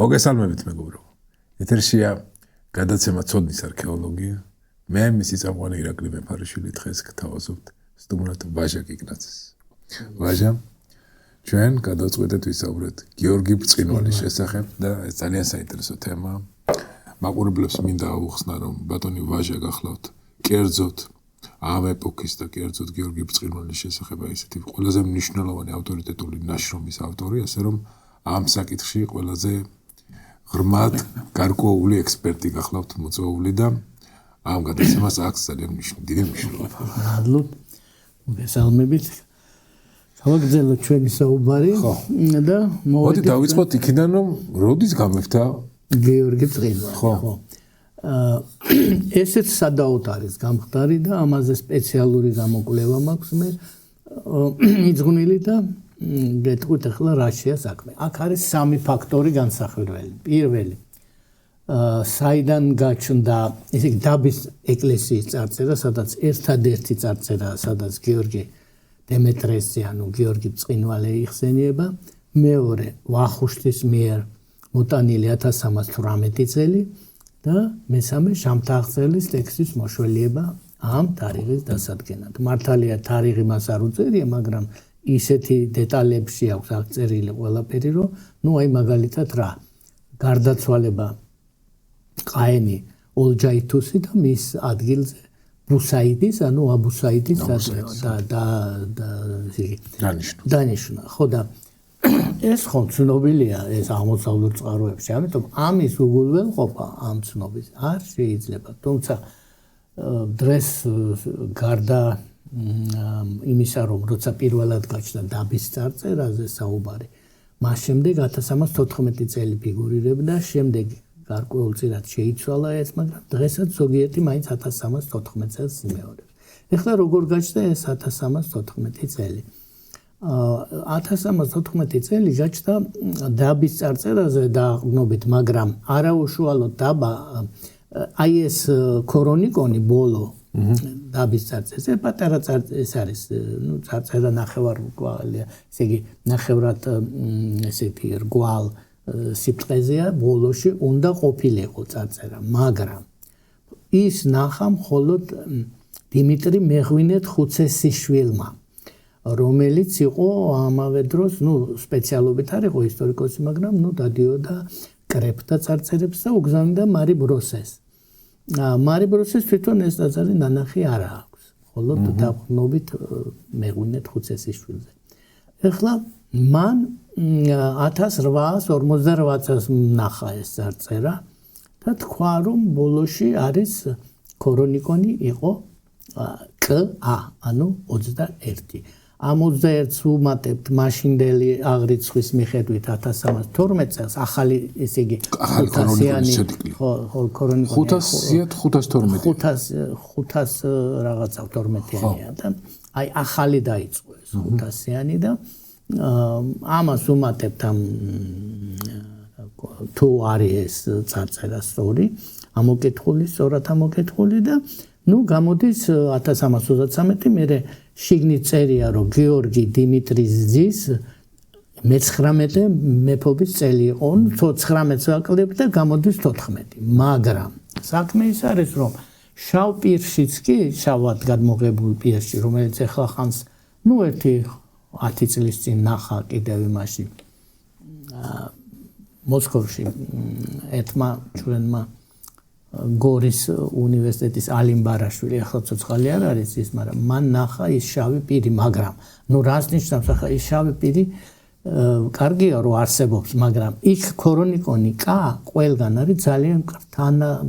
მოგესალმებით მეგობრო. ეთერშია გადაცემა ცოდნის არქეოლოგია. მე მისი წამყვანი ირაკლი მეფარიშვილი დღეს გთავაზობთ სტუმრად ვაჟა კიკნაძეს. ვაჟა, ჩვენ გადავწყვეტეთ ვისაუბროთ გიორგი ბრწყინვალის შესახებ და ეს ძალიან საინტერესო თემაა. მაყურებლებს მინდა აუხსნა, რომ ბატონი ვაჟა გახლავთ კერძოდ ამ ეპოქის და კერძოდ გიორგი ბრწყინვალის შესახებ ისეთი ყველაზე მნიშვნელოვანი ავტორიტეტული ნაშრომის ავტორი, ასე რომ ამ საკითხში ყველაზე ღრმად გარკვეული ექსპერტი გახლავთ მოწვეული და ამ გადაცემას აქვს ძალიან დიდი მნიშვნელობა. მადლობ. მოგესალმებით. გავაგრძელოთ ჩვენი საუბარი და მოდი დავიწყოთ იქიდან, რომ როდის გამეფთა გიორგი ბრწყინვალი. ხო. ესეც სადაოდ არის გამხდარი და ამაზე სპეციალური გამოკვლევა მაქვს მე იძღვნილი და გეტყვით ახლა რაშია საქმე. აქ არის სამი ფაქტორი განსახილველი. პირველი საიდან გაჩნდა ესე იგი დაბის ეკლესიის წარწერა, სადაც ერთადერთი წარწერაა, სადაც გიორგი დემეტრესი, ანუ გიორგი ბრწყინვალი იხსენიება. მეორე ვახუშტის მიერ მოტანილი 1318 წელი და მესამე შამთაღწელის ტექსტის მოშველიება ამ თარიღის დასადგენად. მართალია თარიღი მას არ უწერია, მაგრამ ისეთი დეტალებში აქვს აღწერილი ყველაფერი, რომ აი მაგალითად რა გარდაცვალება ყაენი ოლჯაითუსი და მის ადგილზე ბუსაიდის, ანუ აბუსაიდის დანიშნა. ხო და ეს ხო ცნობილია ეს აღმოსავლურ წყაროებში, ამიტომ ამის უგულველყოფა ამ ცნობის არ შეიძლება. თუმცა დღეს გარდა იმისა, რომ როცა პირველად გაჩნდა დაბის წარწერაზე საუბარი, მას შემდეგ 1314 წელი ფიგურირებდა, შემდეგ გარკვეულწილად შეიცვალა ეს, მაგრამ დღესაც ზოგიერთი მაინც 1314 წელს იმეორებს. ეხლა როგორ გაჩნდა ეს 1314 წელი? 1314 წელი გაჩნდა დაბის წარწერაზე დაყრდნობით, მაგრამ არაუშუალოდ დაბა, აი ეს ქორონიკონი ბოლო დაბის წარწერაზე, პატარა ეს არის, წარწერა ნახევარკვალია, ესე იგი ნახევრად ესეთი რგვალ სიბრტყეზეა, ბოლოში უნდა ყოფილიყო წარწერა, მაგრამ ის ნახა მხოლოდ დიმიტრი მეღვინეთ-ხუცესის შვილმა, რომელიც იყო ამავე დროს, სპეციალობით არ იყო ისტორიკოსი, მაგრამ დადიოდა კრებდა წარწერებს და უგზავნიდა მარი ბროსეს. მარი ბროსეს თვითონ ეს ტაძარი ნანახი არ აქვს, მხოლოდ დაყრდნობით მეღვინეთ-ხუცესის შვილზე. ეხლა მან 1858 წელს ნახა ეს წარწერა და თქვა, რომ ბოლოში არის ქორონიკონი იყო კ-ა, ანუ 21. ამ 21-ს ვუმატებთ მაშინდელი აღრიცხვის მიხედვით 1312 წელს, ახალი ესე იგი ხუთასიანი ქორონიკონი 500 რაღაცა 12-იანია და აი ახალი დაიწყო ეს 500-იანი და ამას ვუმატებთ ამ თუ არის ეს წარწერა სწორი, ამოკითხული, სწორად ამოკითხული და გამოდის 1333 მერე შიგნით წერია, რომ გიორგი დიმიტრის ძის მე-19 მეფობის წელი იყო, 19-ს ვაკლებთ და გამოდის 14. მაგრამ საქმე ის არის, რომ შავ პირშიც კი, შავად გადმოღებულ პირში, რომელიც ახლა ხანს ერთი 10 წლის წინ ნახა კიდევ იმაში მოსკოვში ერთმა ჩვენმა გორის უნივერსიტეტის ალიმ ბარაშვილი, ახლა ცოცხალი არ არის ის, მაგრამ მან ნახა ის შავი პირი, მაგრამ რას ნიშნავს ახლა ის შავი პირი? კარგია რომ არსებობს, მაგრამ იქ ქორონიკონი ყველგან არის ძალიან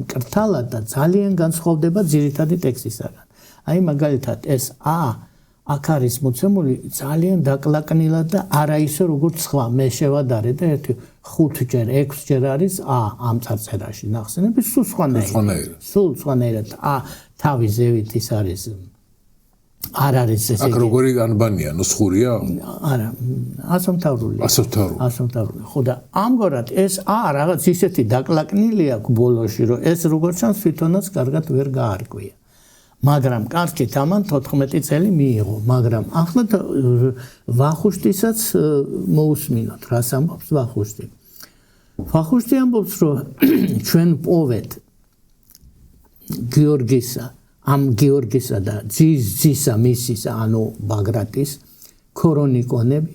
მკრთალად და ძალიან განსხვავდება ძირითადი ტექსტისაგან. აი მაგალითად ეს აქ არის მოცემული ძალიან დაკლაკნილად და არა ისე როგორც სხვა. მე შევადარე და 5-6 არის ამ წარწერაში ნახსენები, სულ სხვანაირად. თავი ზევით ის არის არ არის ესე. აქ როგორი ანბანია, ნუსხურია? არა, ასომთავრული. ხო და ამგვარად ეს რაღაც ისეთი დაკლაკნილი აქვს ბოლოში, რომ ეს როგორც ჩანს თვითონაც კარგად ვერ გაარკვია. მაგრამ კარგით ამან 14 წელი მიიღო, მაგრამ ახლა ვახუშტისაც მოусმინოთ, რას ამბობს ვახუშტი. ვახუშტი ამბობს, რომ ჩვენ პოვეთ გიორგისა და ძისა მისისა, ანუ ბაგრატის ქრონიკონები,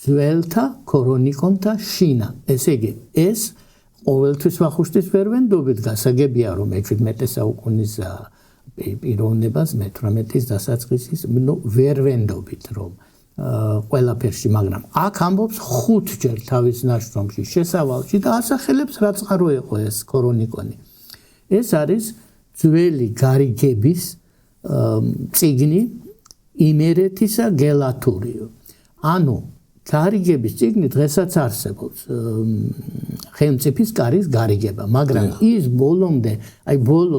ძველთა ქრონიკონთა შინა. ესე იგი, ეს ყოველთვის ვახუშტის ფერვენდობით გასაგებია, რომ 17 საუკუნის პიროვნებას 18-ის დასაწყისის ვერვენდობით, რომ ყველაფერში, მაგრამ აქ ამბობს 5 ჯერ თავის ნაშრომში შესავალში და ასახელებს რა წყარო იყო ეს ქრონიკონი. ეს არის ძველი გარიგების წიგნი იმერეთისა გელათურიო. ანუ გარიგების წიგნი დღესაც არსებობს ხელმწიფის კარის გარიგება, მაგრამ ის ბოლომდე, ბოლო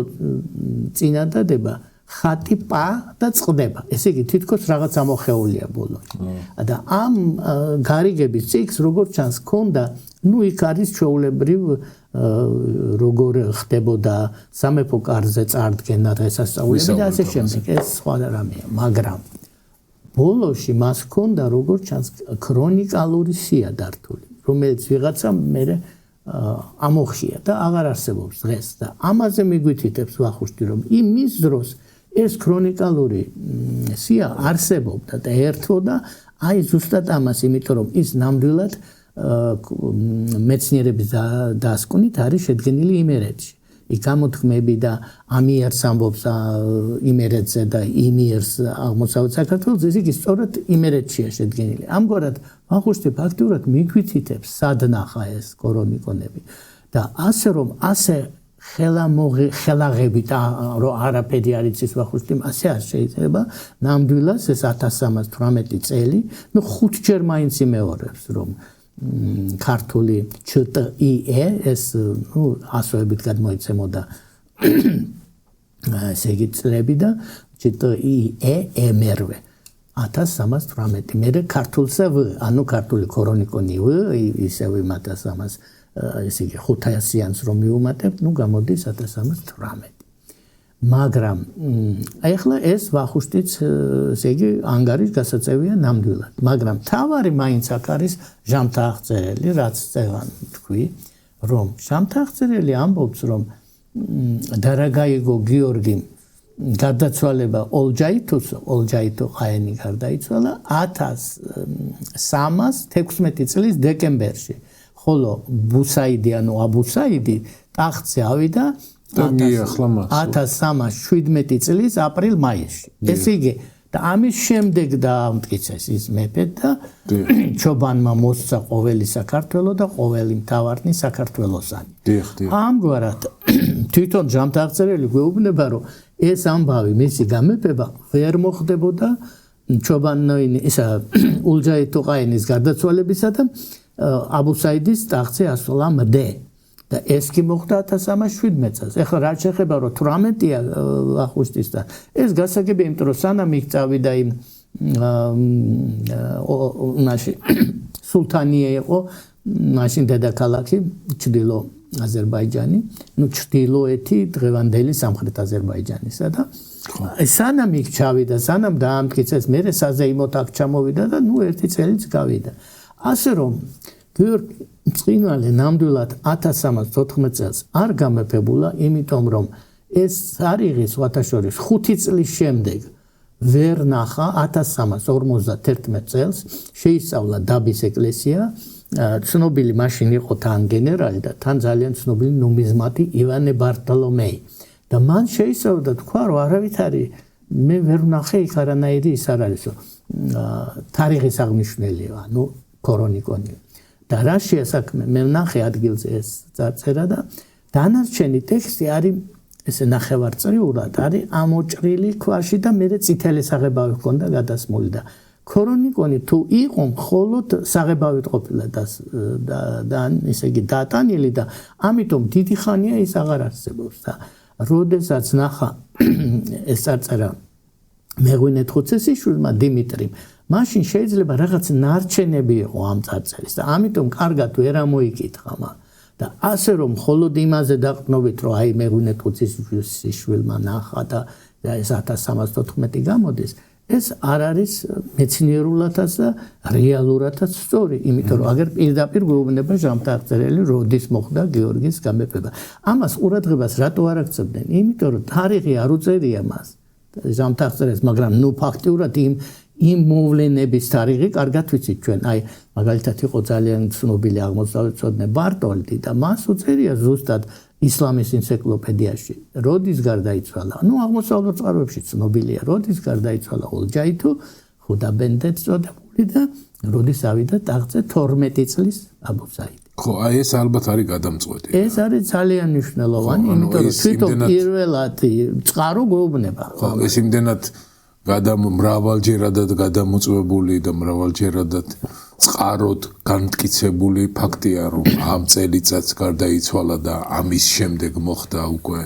წინადადება ხატი პა და წყდება. ესე იგი თითქოს რაღაც ამოხეულია ბოლოში. და ამ გარიგების წიგნს როგორც ჩანს ქონდა, იქ არის ჩვეულებრივ როგორ ხდებოდა სამეფო კარზე წარდგენა დღესასწაულები და ასე შემდეგ. ეს სხვა რამეა, მაგრამ ბოლოში მას ქონდა როგორც ჩანს ქრონიკალური სია დართული, რომელიც ვიღაცამ მერე ამოხია და აღარ არსებობს დღეს და ამაზე მიგვითითებს ვახუშტი, რომ იმის დროს ეს ქრონიკალური სია არსებობდა და ერთვოდა აი ზუსტად ამას, იმიტომ რომ ის ნამდვილად მეცნიერების დასკვნით არის შედგენილი იმერეთში. იქ გამოთქმები და ამიერს ამბობს იმერეთზე და იმიერს აღმოსავლეთ საქართველოს, ეს იგი სწორედ იმერეთშია შედგენილი. ამგვარად ვახუშტი ფაქტიურად მიგვითითებს სადნახა ეს ქრონიკონები და ასე რომ ასე ხელაღებით რომ არაფერი არ იცის ვახუშტიმ, ასე არ შეიძლება ნამდვილად ეს 1318 წელი, 5 ჯერ მაინც იმეორებს, რომ ქართული ЧТИ ეს ასოებით გადმოიცემოდა ესე იგი წლები და ЧТИ მერვე 1318 მერე ქართულსა ანუ ქართული ქრონიკონი ისევ 1300 ესე იგი 500-იანს რომ მიუმატებთ, გამოდის 1318. მაგრამ ახლა ეს ვახუშტიც ესე იგი ანგარის გასაწევია ნამდვილად, მაგრამ თავარი მაინც აქ არის ჟამთააღწერელი, რაც წევან თქვი, რომ ჟამთააღწერელი ამბობს, რომ დარაგაიგო გიორგი გარდაცვალება ოლჯაითო ყაენი გარდაიცვალა 1316 წლის დეკემბერში, ხოლო ბუსაიდი ანუ აბუსაიდი ტახტზე ავიდა 1317 წლის აპრილ-მაისში. ესე იგი, და ამის შემდეგ დაამტკიცეს ის მეფე და ჩობანმა მოსცა ყოველი საქართველო და ყოველი მთავარნი საქართველოსანი. ამგვარად თვითონ ჟამთააღწერელი გვეუბნება, რომ ეს ამბავი მისი გამეფება ვერ მოხდებოდა ოლჯაითო ყაენის გარდაცვალებისა და აბუსაიდის ტახტზე ასვლამდე. და ეს კი მოხდა 1317 წელს. ეხლა რა შეხება, რომ 18-ია ვახუშტისთან, ეს გასაგებია, იმიტომ რომ სანამ იქ წავიდა იმ სულთანია იყო, მაშინ დედაქალაქი ჩრდილო აზერბაიჯანი, ჩრდილოეთი დღევანდელი სამხრეთ აზერბაიჯანისა და სანამ იქ ჩავიდა, სანამ დაამტკიცეს, მერე საზეიმოდ აქ ჩამოვიდა და ერთი წელიც გავიდა. ასე რომ გიორგი მწყინვალე ნამდვილად 1314 წელს არ გამეფებულა, იმიტომ რომ ეს თარიღი სხვათა შორის 5 წლის შემდეგ ვერ ნახა 1351 წელს შეისწავლა დაბის ეკლესია, ცნობილი მაშინ იყო თან გენერალი და თან ძალიან ცნობილი ნუმიზმატი ივანე ბარტოლომეი და მან შეისწავლა და თქვა, რომ არავითარი მე ვერ ვნახე იქ არანაირი ის არ არისო თარიღის აღმნიშვნელია, ანუ ქრონიკონი. და რა შეასაქმე, მე ვნახე ადგილზე ეს წარწერა და დანარჩენი ტექსტი არის ესე ნახევარწრიურად არის ამოჭრილი ქვაში და მერე წითელი საღებავი ჰქონდა გადასმული და ქრონიკონი თუ იყო მხოლოდ საღებავით ყოფილა და ესე იგი დატანილი და ამიტომ დიდი ხანია ის აღარ არსებობს და როდესაც ნახა ეს წარწერა მეღვინე თხუცესიშვილმა დიმიტრიმ, მაშინ შეიძლება რაღაც ნარჩენები იყო ამ წარწერის და ამიტომ კარგად ვერ ამოიკითხა მან. და ასე რომ მხოლოდ იმაზე დაყრდნობით, რომ აი მეღვინე თხუცესიშვილმა ნახა და ეს 1314 გამოდის, ეს არ არის მეცნიერულადაც და რეალურადაც სწორი, იმიტომ რომ აგერ პირდაპირ გვეუბნება ჟამთაღწერელი როდის მოხდა გიორგის გამეფება. ამას ყურადღებას რატო არ აქცევდნენ? იმიტომ რომ თარიღი არ უწერია მას. ჟამთაღწერელს, მაგრამ ნუ ფაქტიურად იმ მოვლენების თარიღი კარგად ვიცით ჩვენ. აი, მაგალითად იყო ძალიან ცნობილი აღმოსავლეთმცოდნე ბარტოლდი და მას უწერია ზუსტად ისლამის ენციკლოპედიაში. როდის გარდაიცვალა? ნუ აღმოსავლეთ წყაროებში ცნობილია, როდის გარდაიცვალა ოლჯაითუ, ხუდაბენდეთ წოდებული და როდის ავიდა ტახტზე 12 წლის აბუ საიდი. ხო, აი ეს ალბათ არის გადამწყვეტი. ეს არის ძალიან მნიშვნელოვანი, იმიტომ რომ თვითონ პირველად წყარო გვეუბნება. ხო, ეს იმდენად მრავალჯერადად გადამოწვეული და მრავალჯერადად წყაროდ განმტკიცებული ფაქტია, რომ ამ წელიწადს გარდაიცვალა და ამის შემდეგ მოხდა უკვე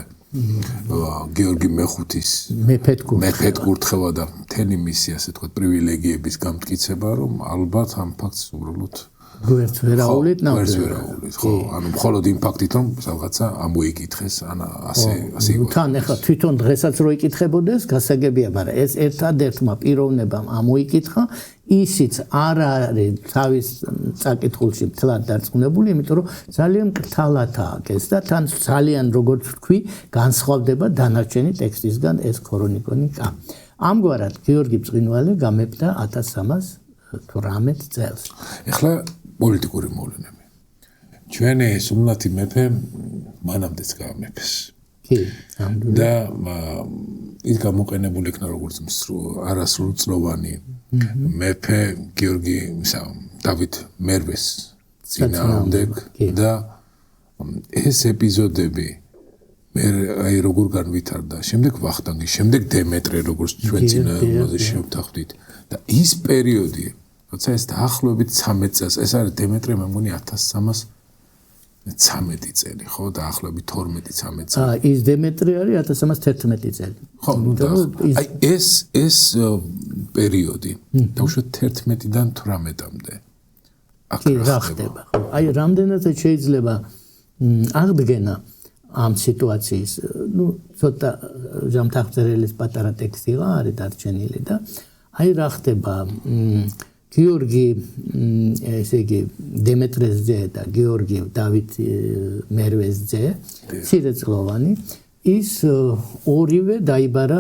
გიორგი მეხუთის მეფედ კურთხევა და მთელი მისი ასე თქვა პრივილეგიების გამტკიცება, რომ ალბათ ამ ფაქტს უბრალოდ გვერდს ვერაულით ნავდება. ხო, ანუ მხოლოდ იმ ფაქტით, რომ რაღაცა ამოიკითხეს, ასე თან ახლა თვითონ დღესაც რო იკითხებოდეს, გასაგებია, მაგრამ ეს ერთადერთმა პიროვნებამ ამოიკითხა, ისიც არ არის თავის წაკითხულში მთლად დარწმუნებული, იმიტომ რომ ძალიან მკრთალადაა ეს და თან ძალიან როგორც ვთქვი, განსხვავდება დანარჩენი ტექსტისგან ეს ქრონიკონიკა. ამგვარად გიორგი ბრწყინვალე გამეფდა 1318 წელს. ეხლა პოლიტიკური მოვლენები. ჩვენი სულთანი მეფე მანამდეც გამეფეს. კი, და ის გამოყენებული იქნა როგორც არასრულწლოვანი მეფე გიორგი დავით მერვეს წინააღმდეგ და ეს ეპიზოდები მე აი როგორ განვითარდა, შემდეგ ვახტანგი, შემდეგ დემეტრე როგორც ჩვენ წინააღმდეგ შევთანხმდით და ის პერიოდი როცა ეს დაახლოებით 13 წელს, ეს არის დემეტრე მე მგონი 1313 წელი, ხო, დაახლოებით 12-13 წელი. ის დემეტრე არის 1311 წელი. ხო, აი ეს პერიოდი დაუშვათ 11-დან 18-მდე. კი, რა ხდება, ხო. აი, რამდენადაც შეიძლება აღდგენა ამ სიტუაციის, ნუ ცოტა ჟამთაღწერელის პატარა ტექსტია არის დარჩენილი და აი რა ხდება გიორგი ესე იგი დემეტრეს ძე და გიორგი დავით მერვეს ძე ცირეწლოვანი ის ორივე დაიბარა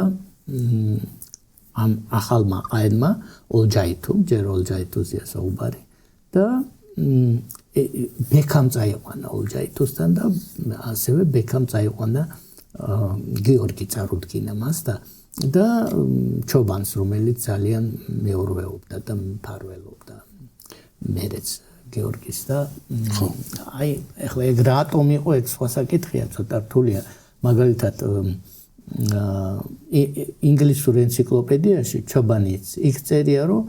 ამ ახალმა ყაენმა ოლჯაითუ ჯერ ოლჯაითუზია საუბარი და ბექამ წაიყვანა ოლჯაითუსთან და ასევე ბექამ წაიყვანა გიორგი წარუდგინა მას და ჩობანს რომელიც ძალიან მეურვეობდა და მფარველობდა მერეც გიორგის და აი ეხლა ეგ რატომ იყო ეგ სხვა საკითხია ცოტა რთულია მაგალითად ინგლისურ ენციკლოპედიაში ჩობანიც იქ წერია რომ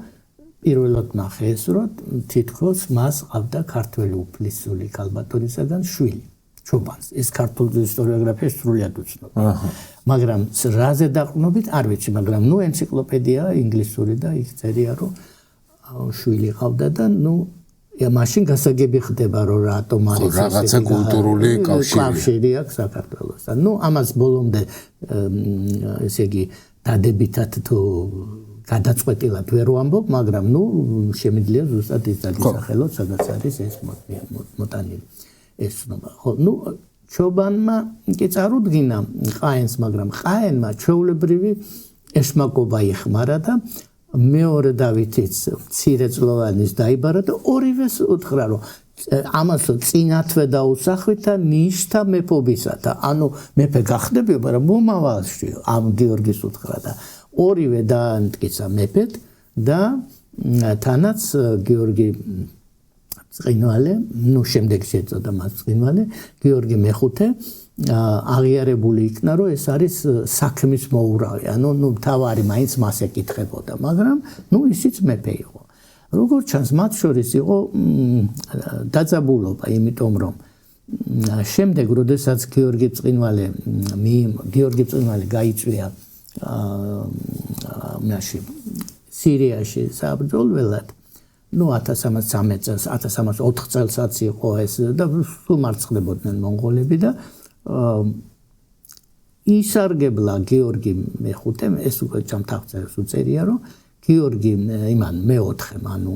პირველად ნახეს რომ თითქოს მას ყავდა ქართველი უფლისწული ქალბატონისაგან შვილი ჩობანს ეს ქართული ისტორიოგრაფია სრულიად უცნობა მაგრამ რაზე დაყრდნობით არ ვიცი მაგრამ ნუ ენციკლოპედია ინგლისური და იქ წერია რომ შვილი ყავდა და ნუ მაშინ გასაგები ხდება რომ რატომ არის რაღაცა კულტურული კავშირი აქვს საქართველოსთან ნუ ამას ბოლომდე ესე იგი დადებითად თუ გადაწყვეტილად ვერ ვამბობ მაგრამ ნუ შემიძლია ზუსტად ის დაგისახელოთ სადაც არის ეს მოტანილი ეს ცნობა ხო ნუ ჩობანმა კი წარუდგინა ყაენს მაგრამ ყაენმა ჩვეულებრივი ეშმაკობა იხმარა და მეორე დავითიც მცირეწლოვანის დაიბარა და ორივეს უთხრა რომ ამას წინათვე დაუსახვით და ნიშთა მეფობისათა ანუ მეფე გახდები მაგრამ მომავალში ამ გიორგის უთხრა და ორივე დაამტკიცა მეფედ და თანაც გიორგი ბრწყინვალე ნუ შემდეგ შეწოდა მას ბრწყინვალე გიორგი მეხუთე აღიარებული იქნა რომ ეს არის საქმის მოურავი ანუ ნუ თავარი მაინც მას ეკითხებოდა მაგრამ ნუ ისიც მეფე იყო როგორც ჩანს მათ შორის იყო დაძაბულობა იმიტომ რომ შემდეგ როდესაც გიორგი ბრწყინვალე გაიწვია მაშინ სირიაში საბრძოლველად ნუ 1313 წელს 1304 წელსაც იყო ეს და სულ მარცხდებოდნენ მონღოლები და ისარგებლა გიორგი მეხუთემ ეს უკვე ჯამთაღწერებს უწერია რომ გიორგი იმან მეოთხემ ანუ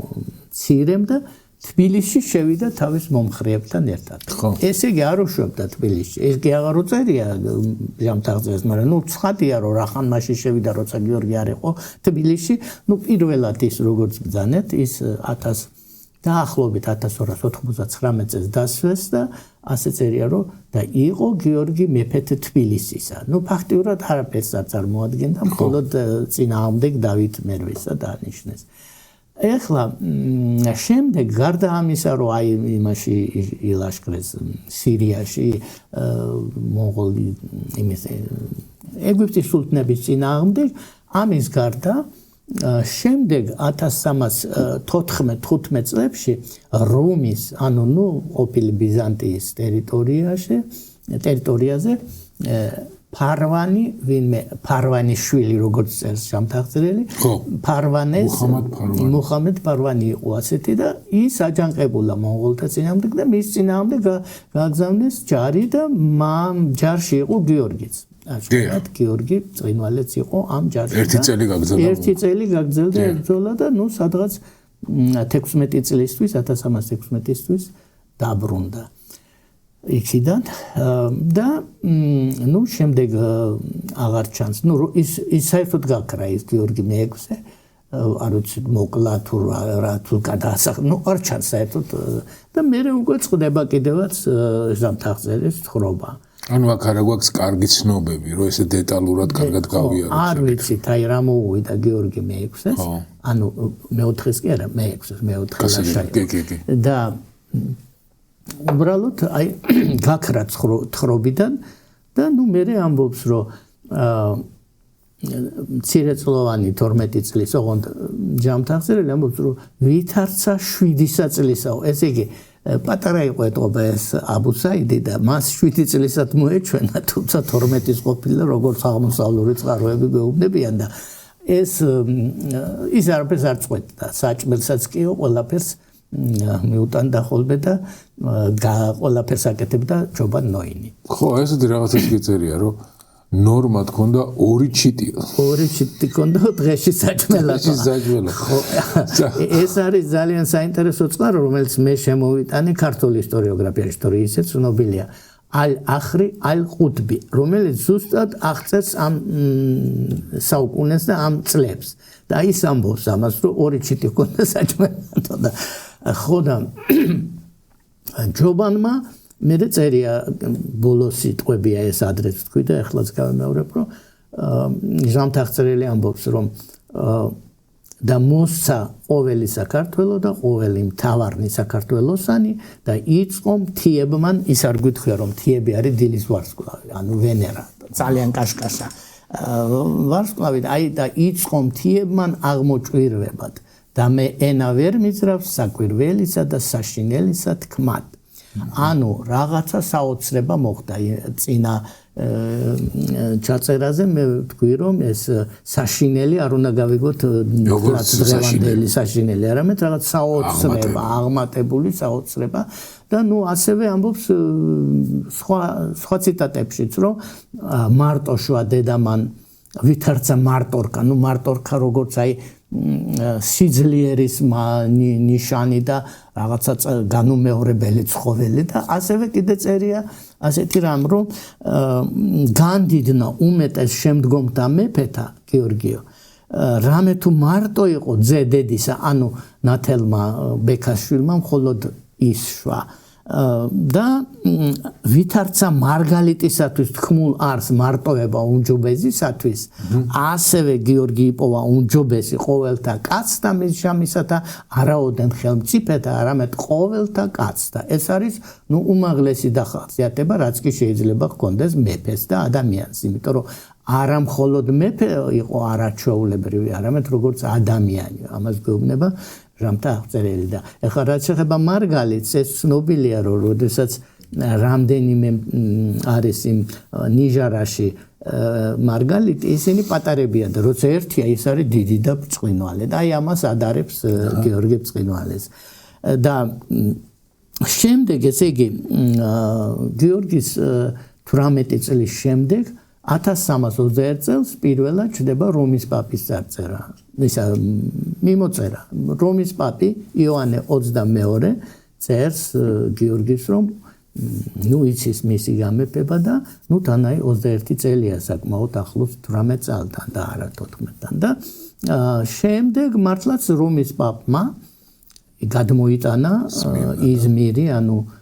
ცირემ და თბილისში შევიდა თავის მომხრეებთან ერთად. ესე იგი არ უშვებდა თბილისში. ეს კი აღარ უწერია ჯამთაღწერებს, მაგრამ ნუ ცხადია რომ რახან მაშინ შევიდა როცა გიორგი არ იყო თბილისში, ნუ პირველად ის როგორც ბრძანეთ, ის 1000 დაახლოებით 1299 წელს დასვეს და ასე წერია რომ და იყო გიორგი მეფეთ თბილისისა. ნუ ფაქტიურად არაფერს არ წარმოადგენდა, მხოლოდ წინააღმდეგ დავით მერვესა დაანიშნეს. ეხლა შემდეგ გარდა ამისა რომ აი იმაში ილაშქრეს სირიაში მონღოლი იმის ეგვიპტის სულთნების წინააღმდეგ ამის გარდა შემდეგ 1314-15 წლებში რომის ანუ ნუ ყოფილი ბიზანტიის ტერიტორიაზე ფარვანი ვინმე ფარვანიშვილი როგორც წერს ჯამთაღწერელი ფარვანეს მუჰამედ ფარვანი იყო ასეთი და ის აჯანყებულა მონღოლთა წინააღმდეგ და მის წინააღმდეგ გაგზავნეს ჯარი და მამ ჯარში იყო გიორგიც აშკარად გიორგი წინვალეც იყო ამ ჯარში ერთი წელი გაგრძელდა ბრძოლა და ნუ სადღაც 16 წლისთვის 1316-ისთვის დაბრუნდა იქიდან და ნუ შემდეგ აღარ ჩანს ნუ ის საერთოდ გაქრა ის გიორგი მე-6 არ ვიცი მოკლა თუ რა თუ გადაასახა ნუ არ ჩანს საერთოდ და მე უკვე წდება კიდევაც ჯამთაღწერის თხრობა ანუ აქ არა გვაქვს კარგი ცნობები რომ ესე დეტალურად კარგად გავიაროთ არ ვიცით აი რა მოუვიდა გიორგი მე-6-ს ანუ მე-4-ს კი არა მე-6-ს მე-4-ს და უბრალოდ აი გაქრა თხრობიდან და ნუ მე ამბობს რომ მცირეწლოვანი 12 წლის ოღონდ ჯამთაღწერელი ამბობს რომ ვითარცა 7 წლისაო ესე იგი პატარა იყო ეტყობა ეს აბუსაიდი და მას 7 წლისად მოეჩვენა თუმცა 12-ის ყოფილა როგორც აღმოსავლური წყაროები გვეუბნებიან და ეს ის არაფერს არ წყვეტდა საჭმელსაც კიო ყველაფერს მიუტანდა ხოლმე და ყველაფერს აკეთებდა ჯობან ნოინი. ხო, ესეთი რაღაცას გიწერია, რომ ნორმა თქონდა 2 ჩიტი. 2 ჩიტი თქონდა დღეში საჭმელად. ხო, ეს არის ძალიან საინტერესო წყარო, რომელიც მე შემოვიტანე ქართული ისტორიოგრაფიაში, თორე ისე ცნობილია. ალ-ახრი ალ-ყუტბი, რომელიც ზუსტად აღწერს ამ საუკუნეს და ამ წლებს. და ის ამბობს ამას, რომ 2 ჩიტი ჰქონდა საჭმელად და ხო და ჯობანმა მე წერია ბოლოს სიტყვებია ეს ადრეც თქვი და ახლაც გავემეორებ რომ ჯამთაღწერელი ამბობს რომ და მოსცა ყოველი საქართველო და ყოველი მთავარნი საქართველოსანი და იწყო მთიებმან ის არ გითხრა რომ მთიები არის დილის ვარსკვლავი ანუ ვენერა ძალიან კაშკაშა ვარსკვლავი აი და იწყო მთიებმან აღმოჭვირვებად და მე ენა ვერ მიზრავს საკვირველისა და საშინელისა თქმად. ანუ რაღაცა საოცრება მოხდა წინა ჩაწერაზე მე ვთქვი რომ ეს საშინელი არ უნდა გავიგოთ დღევანდელი საშინელი არამედ რაღაც საოცრება აღმატებული საოცრება და ნუ ასევე ამბობს სხვა ციტატებშიც რომ მარტოშვა დედამან ვითარცა მარტორკა ნუ მარტორკა როგორც აი სიძლიერის ნიშანი და რაღაცა განუმეორებელი ცხოველი და ასევე კიდე წერია ასეთი რამ რომ განდიდნა უმეტეს შემდგომთა მეფეთა გიორგიო რამე თუ მარტო იყო ძე დედისა ანუ ნათელმა ბექაშვილმა მხოლოდ ისშვა და ვითარცა მარგალიტისათვის თქმულ არს მარტოება უნჯობესისათვის ასევე გიორგი იპოვა უნჯობესი ყოველთა კაცთა მის შამისათა არაოდენ ხელმწიფეთა არამედ ყოველთა კაცთა ეს არის ნუ უმაღლესი დახასიათება რაც კი შეიძლება ჰქონდეს მეფეს და ადამიანს იმიტომ რომ არა მხოლოდ მეფე იყო არაჩვეულებრივი არამედ როგორც ადამიანი ამას გვეუბნება ჯამთაღწერელი და ეხლა რაც შეეხება მარგალიტს ეს ცნობილია რომ როდესაც რამდენიმე არის იმ ნიჟარაში მარგალიტი ისინი პატარებია და როცა ერთია ის არის დიდი და ბრწყინვალე და აი ამას ადარებს გიორგი ბრწყინვალეს და შემდეგ ესე იგი გიორგის 18 წლის შემდეგ 1321 წელს პირველად ჩდება რომის პაპის წარწერა. ისა მიმოწერა. რომის პაპი იოანე 22 წერს გიორგის რომ იცის მისი გამეფება და თანაი 21 წელია საკმაოდ ახლოს 18 წელთან და არა 14-თან და შემდეგ მართლაც რომის პაპმა გადმოიტანა იზმირი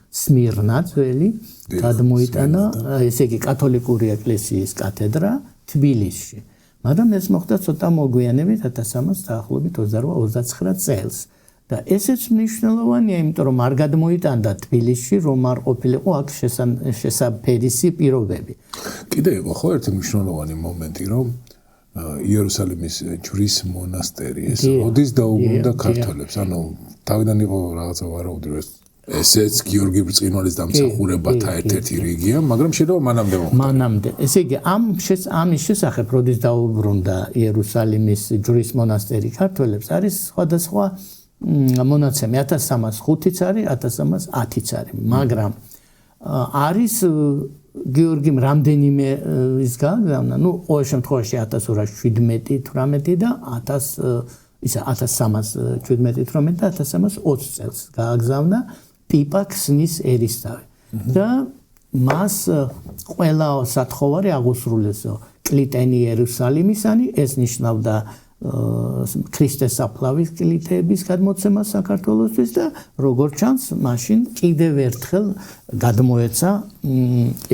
სმირნა ძველი გადმოიტანა ესე იგი კათოლიკური ეკლესიის კათედრა თბილისში. მაგრამ ეს მოხდა ცოტა მოგვიანებით 1300 დაახლოებით 28-29 წელს. და ესეც მნიშვნელოვანია, იმიტომ რომ არ გადმოიტანდა თბილისში, რომ არ ყოფილიყო აქ შესაფერისი პირობები. კიდე იყო ხო ერთი მნიშვნელოვანი მომენტი, რომ იერუსალიმის ჯვრის მონასტერი ეს როდის დაუბრუნდა ქართველებს. თავიდან იყო რაღაცა ვარაუდი, რომ ესეც გიორგი ბრწყინვალის დამსახურებათა ერთ-ერთი რიგია, მაგრამ შეიძლება მანამდე მოხდა. მანამდე. ესე იგი ამის შესახებ როდის დაუბრუნდა იერუსალიმის ჯვრის მონასტერი ქართველებს არის სხვადასხვა მონაცემი 1305-იც არის 1310-იც არის, მაგრამ არის გიორგიმ რამდენიმე ის გააგზავნა, ყოველ შემთხვევაში 1217-18 და 1317-18 და 1320 წელს გააგზავნა პიპა ქსნის ერისთავი. და მას ყველა სათხოვარი აღუსრულესო კლიტენი იერუსალიმისანი, ეს ნიშნავდა ქრისტეს საფლავის კლიტეების გადმოცემა საქართველოსთვის და როგორც ჩანს, მაშინ კიდევ ერთხელ გადმოეცა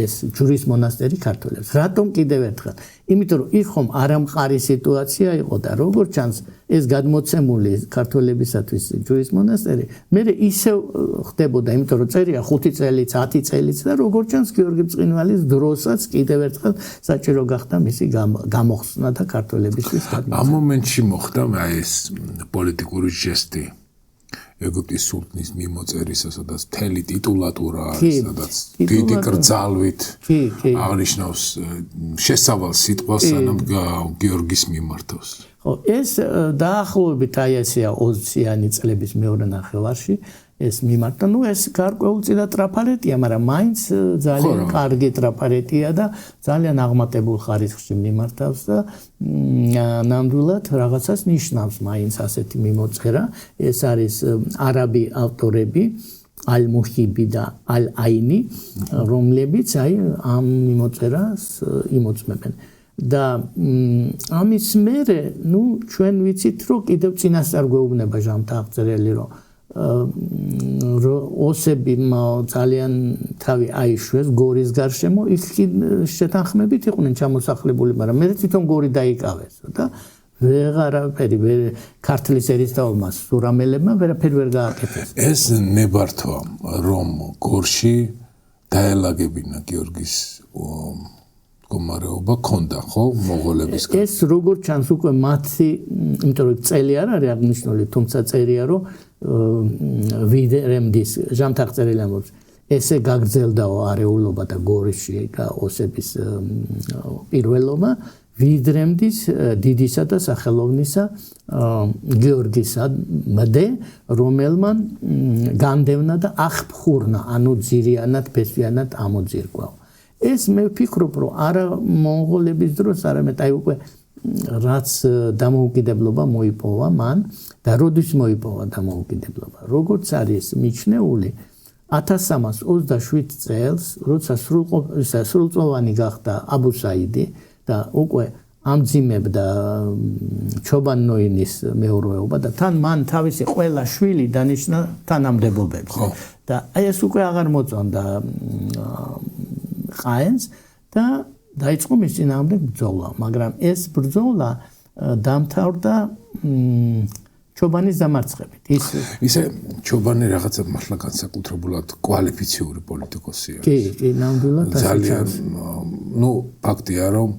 ეს ჯვრის მონასტერი ქართველებს. რატომ კიდევ ერთხელ? იმიტომ რომ იქ ხომ არამყარი სიტუაცია იყო და როგორც ჩანს, ეს გადმოცემული ქართველებისათვის ჯვრის მონასტერი მე ისევ ხდებოდა, იმიტომ რომ წერია 5 წელიც, 10 წელიც და როგორც ჩანს, გიორგი ბრწყინვალის დროსაც კიდევ ერთხელ საჭირო გახდა მისი გამოხსნა და ქართველებისთვის გადმოცემა. ამ მომენტში მოხდა ეს პოლიტიკური ჟესტი ეგვიპტის სულთნის მიმოწერისა, სადაც მთელი ტიტულატურა არის, სადაც დიდი კრძალვით აღნიშნავს შესავალ სიტყვას, სანამ გიორგის მიმართავს. ხო, ეს დაახლოებით ესეა 20-იანი წლების მეორე ნახევარში ეს მიმართა. ეს გარკვეულწილად ტრაფარეტია, მაგრამ მაინც ძალიან კარგი ტრაფარეტია და ძალიან აღმატებულ ხარისხში მიმართავს და ნამდვილად რაღაცას ნიშნავს მაინც ასეთი მიმოწერა. ეს არის არაბი ავტორები ალ-მუჰიბი და ალ-აინი, რომლებიც ამ მიმოწერას იმოწმებენ. და ამის მერე, ჩვენ ვიცით, რომ კიდევ წინასწარ გვეუბნება ჟამთა აღწერელი, რომ ოსები ძალიან თავი აიშვეს გორის გარშემო, იქ შეთანხმებით იყვნენ ჩამოსახლებული, მაგრამ მე თვითონ გორი დაიკავეს და ვეღარაფერი ქართლის ერისთავმა სურამელებმა ვერაფერი ვერ გააკეთეს. ეს ნებართვა რომ გორში დაელაგებინა გიორგის მდგომარეობა ქონდა ხო მონღოლებისგან? ეს როგორც ჩანს უკვე მათი, იმიტომ რომ წელი არ არის აღნიშნული, თუმცა წერია რომ ვიდრემდის ჟამთა აღწერილი ამბობს, ესე გაგრძელდაო არეულობა და გორიში ოსების პირველობა ვიდრემდის დიდისა და სახელოვნისა გიორგისამდე, რომელმან განდევნა და აღფხურნა, ძირიანად, ფესვიანად ამოძირკვა. ეს მე ვფიქრობ, რომ არა მონღოლების დროს, არამედ უკვე რაც დამოუკიდებლობა მოიპოვა მან და როდის მოიპოვა დამოუკიდებლობა. როგორც არის მიჩნეული 1327 წელს, როცა სრულწლოვანი გახდა აბუ საიდი და უკვე ამძიმებდა ჩობან ნოინის მეურვეობა და თან მან თავისი ყველა შვილი დანიშნა თანამდებობებს. და ეს უკვე აღარ მოწონდა ყაენს და დაიწყო მის წინააღმდეგ ბრძოლა, მაგრამ ეს ბრძოლა დამთავრდა ჩობანის დამარცხებით. ისე ჩობანი რაღაცა მართლა განსაკუთრებულად კვალიფიციური პოლიტიკოსია. კი, ნამდვილად ძალიან ფაქტია რომ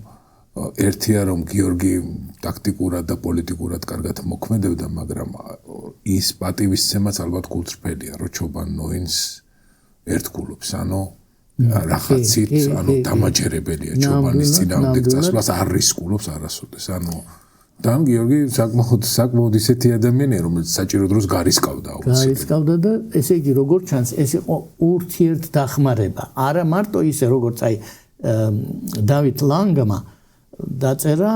ერთია რომ გიორგი ტაქტიკურად და პოლიტიკურად კარგად მოქმედებდა, მაგრამ ის პატივისცემაც ალბათ გულწრფელია, რომ ჩობან ნოინს ერთგულობს, რაღაცით, დამაჯერებელია ჩობანის წინააღმდეგ წასვლას არ რისკულობს არასოდეს. თან გიორგი საკმაოდ ისეთი ადამიანია, რომელიც საჭირო დროს გარისკავდა აუცილებლად. გარისკავდა და ესე იგი როგორც ჩანს, ეს იყო ურთიერთდახმარება. არა მარტო ისე როგორც დავით ლანგმა დაწერა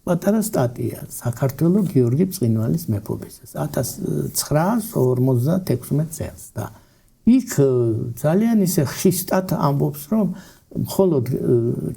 პატარა სტატია საქართველოს გიორგი ბრწყინვალის მეფობისას 1956 წელს და იქ ძალიან ისე ხისტად ამბობს რომ მხოლოდ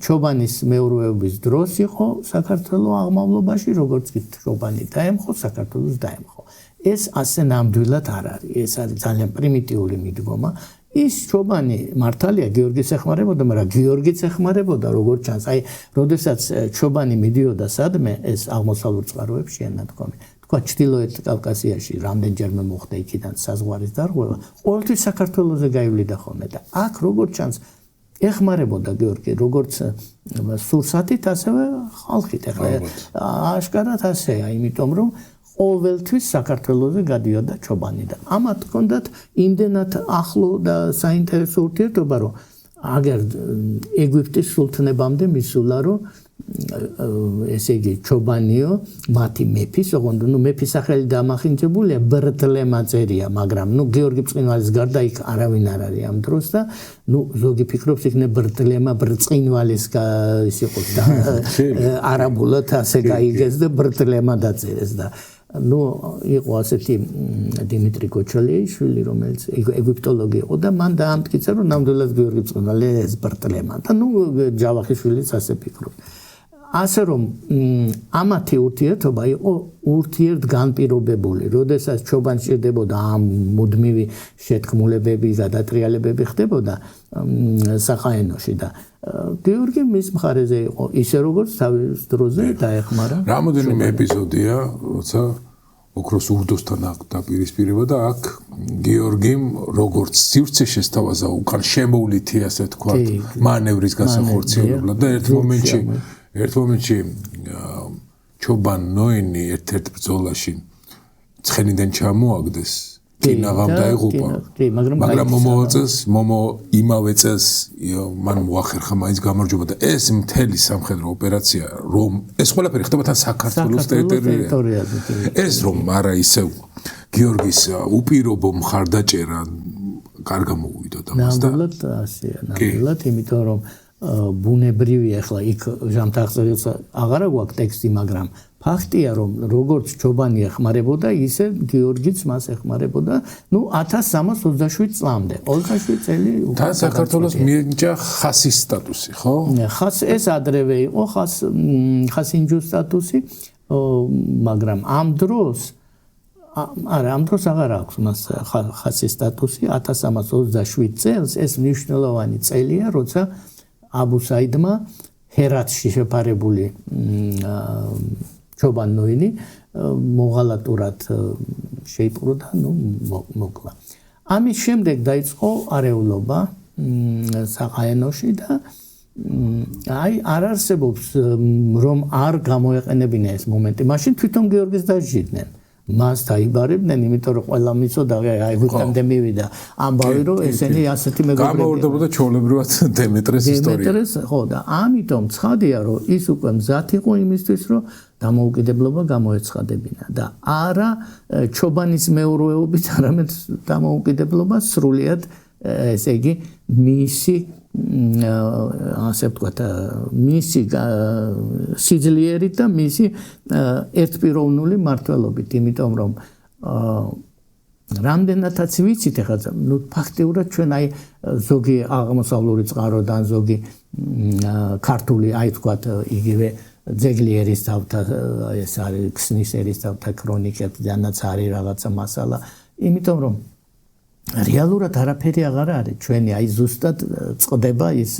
ჩობანის მეურვეობის დროს იყო საქართველოს აღმავლობაში როგორც კი ჩობანი დაემხო საქართველოს დაემხო ეს ასე ნამდვილად არ არის ეს არის ძალიან პრიმიტიული მიდგომა ის ჩობანი მართალია გიორგის ეხმარებოდა მაგრამ გიორგიც ეხმარებოდა როგორც ჩანს აი როდესაც ჩობანი მიდიოდა სადმე ეს აღმოსავლურ წყაროებში ენადგომი თქვა ჩრდილოეთ კავკასიაში რამდენჯერმე მოხდა იქიდან საზღვარის დარღვევა ყოველთვის საქართველოზე გაივლიდა ხოლმე და აქ როგორც ჩანს ეხმარებოდა გიორგი როგორც სურსათით ასევე ხალხით ახლა აშკარად ასეა იმიტომ რომ ყოველთვის საქართველოზე გადიოდა ჩობანი და ამათ ჰქონდათ იმდენად ახლო და საინტერესო ურთიერთობა რომ აგერ ეგვიპტის სულთნებამდე მისულა რომ ესე იგი ჩობანიო მათი მეფის ოღონდ ნუ მეფის სახელი დამახინჯებულია ბრტლემა წერია მაგრამ ნუ გიორგი ბრწყინვალის გარდა იქ არავინ არ არის ამ დროს და ნუ ზოგი ფიქრობს იქნებ ბრტლემა ბრწყინვალის ის იყოს და არაბულად ასე გაიგეს და ბრტლემა დაწერეს და ნუ იყო ასეთი დიმიტრი კოჩალეიშვილი რომელიც ეგვიპტოლოგი იყო და მან დაამტკიცა რომ ნამდვილად გიორგი ბრწყინვალის ბრტლემა და ნუ ჯავახიშვილიც ასე ფიქრობს ასე რომ ამათი ურთიერთობა იყო ურთიერთგანპირობებული როდესაც ჩობანს სჭირდებოდა ამ მუდმივი შეთქმულებები გადატრიალებები ხდებოდა სახაენოში და გიორგი მის მხარეზე იყო ისე როგორც თავის დროზე დაეხმარა რამოდენიმე ეპიზოდია როცა ოქროს ურდოსთან დაპირისპირება და აქ გიორგიმ როგორც სივრცე შესთავაზა უკან შემოვლითი ასე თქვა მანევრის გასახორციელებლად და ერთ მომენტში ჩობან ნოინი ერთ-ერთ ბრძოლაში ცხენიდან ჩამოაგდეს კინაღამ დაიღუპა მაგრამ მომო იმავე წელს მან მოახერხა მაინც გამარჯვება და ეს მთელი სამხედრო ოპერაცია რომ ეს ყველაფერი ხდება თან საქართველოს ტერიტორიაზე ეს რომ არა ისევ გიორგის უპირობო მხარდაჭერა კარგა მოუვიდა და მას და ნამდვილად ასეა ნამდვილად იმიტომ რომ ბუნებრივი ახლა იქ ჟამთაღწერილს აღარა გვაქვს ტექსტი მაგრამ ფაქტია რომ როგორც ჩობანი ეხმარებოდა ისე გიორგიც მას ეხმარებოდა ნუ 1327 წლამდე 27 წელი თან საქართველოს მიენიჭა ხასის სტატუსი ხო ხას ეს ადრევე იყო ხასინჯოს სტატუსი მაგრამ ამ დროს აღარ აქვს მას ხასის სტატუსი 1327 წელს ეს მნიშვნელოვანი წელია როცა აბუ საიდმა ჰერათში შეფარებული ჩობან ნოინი მოღალატურად შეიპყრო და ნუ მოკლა. ამის შემდეგ დაიწყო არეულობა საყაენოში და აი არ არსებობს რომ არ გამოეყენებინა ეს მომენტი. მაშინ თვითონ გიორგის დაჟიდნენ. მას დაიბარებდნენ, იმიტომ რომ ყველა მიცოდა აი ვიქამდე მივიდა ამბავი რომ ესენი ასეთი მეგობრები გამოვარდებოდა ჩვეულებრივად დემეტრეს ისტორია. დემეტრეს ხო და ამიტომ ცხადია რომ ის უკვე მზად იყო იმისთვის რომ დამოუკიდებლობა გამოეცხადებინა და არა ჩობანის მეურვეობით, არამედ დამოუკიდებლობა სრულიად ესე იგი მისი ასე ვთქვათ მისი სიძლიერით და მისი ერთპიროვნული მმართველობით, იმიტომ რომ რამდენადაც ვიცით ახლა ნუ ფაქტიურად ჩვენ აი ზოგი აღმოსავლური წყაროდან ზოგი ქართული აი ვთქვათ იგივე ძეგლი ერისთავთა ეს არის ქსნის ერისთავთა ქრონიკებიდანაც არის რაღაცა მასალა, იმიტომ რომ რეალურად არაფერი აღარ არის ჩვენი აი ზუსტად წდება ის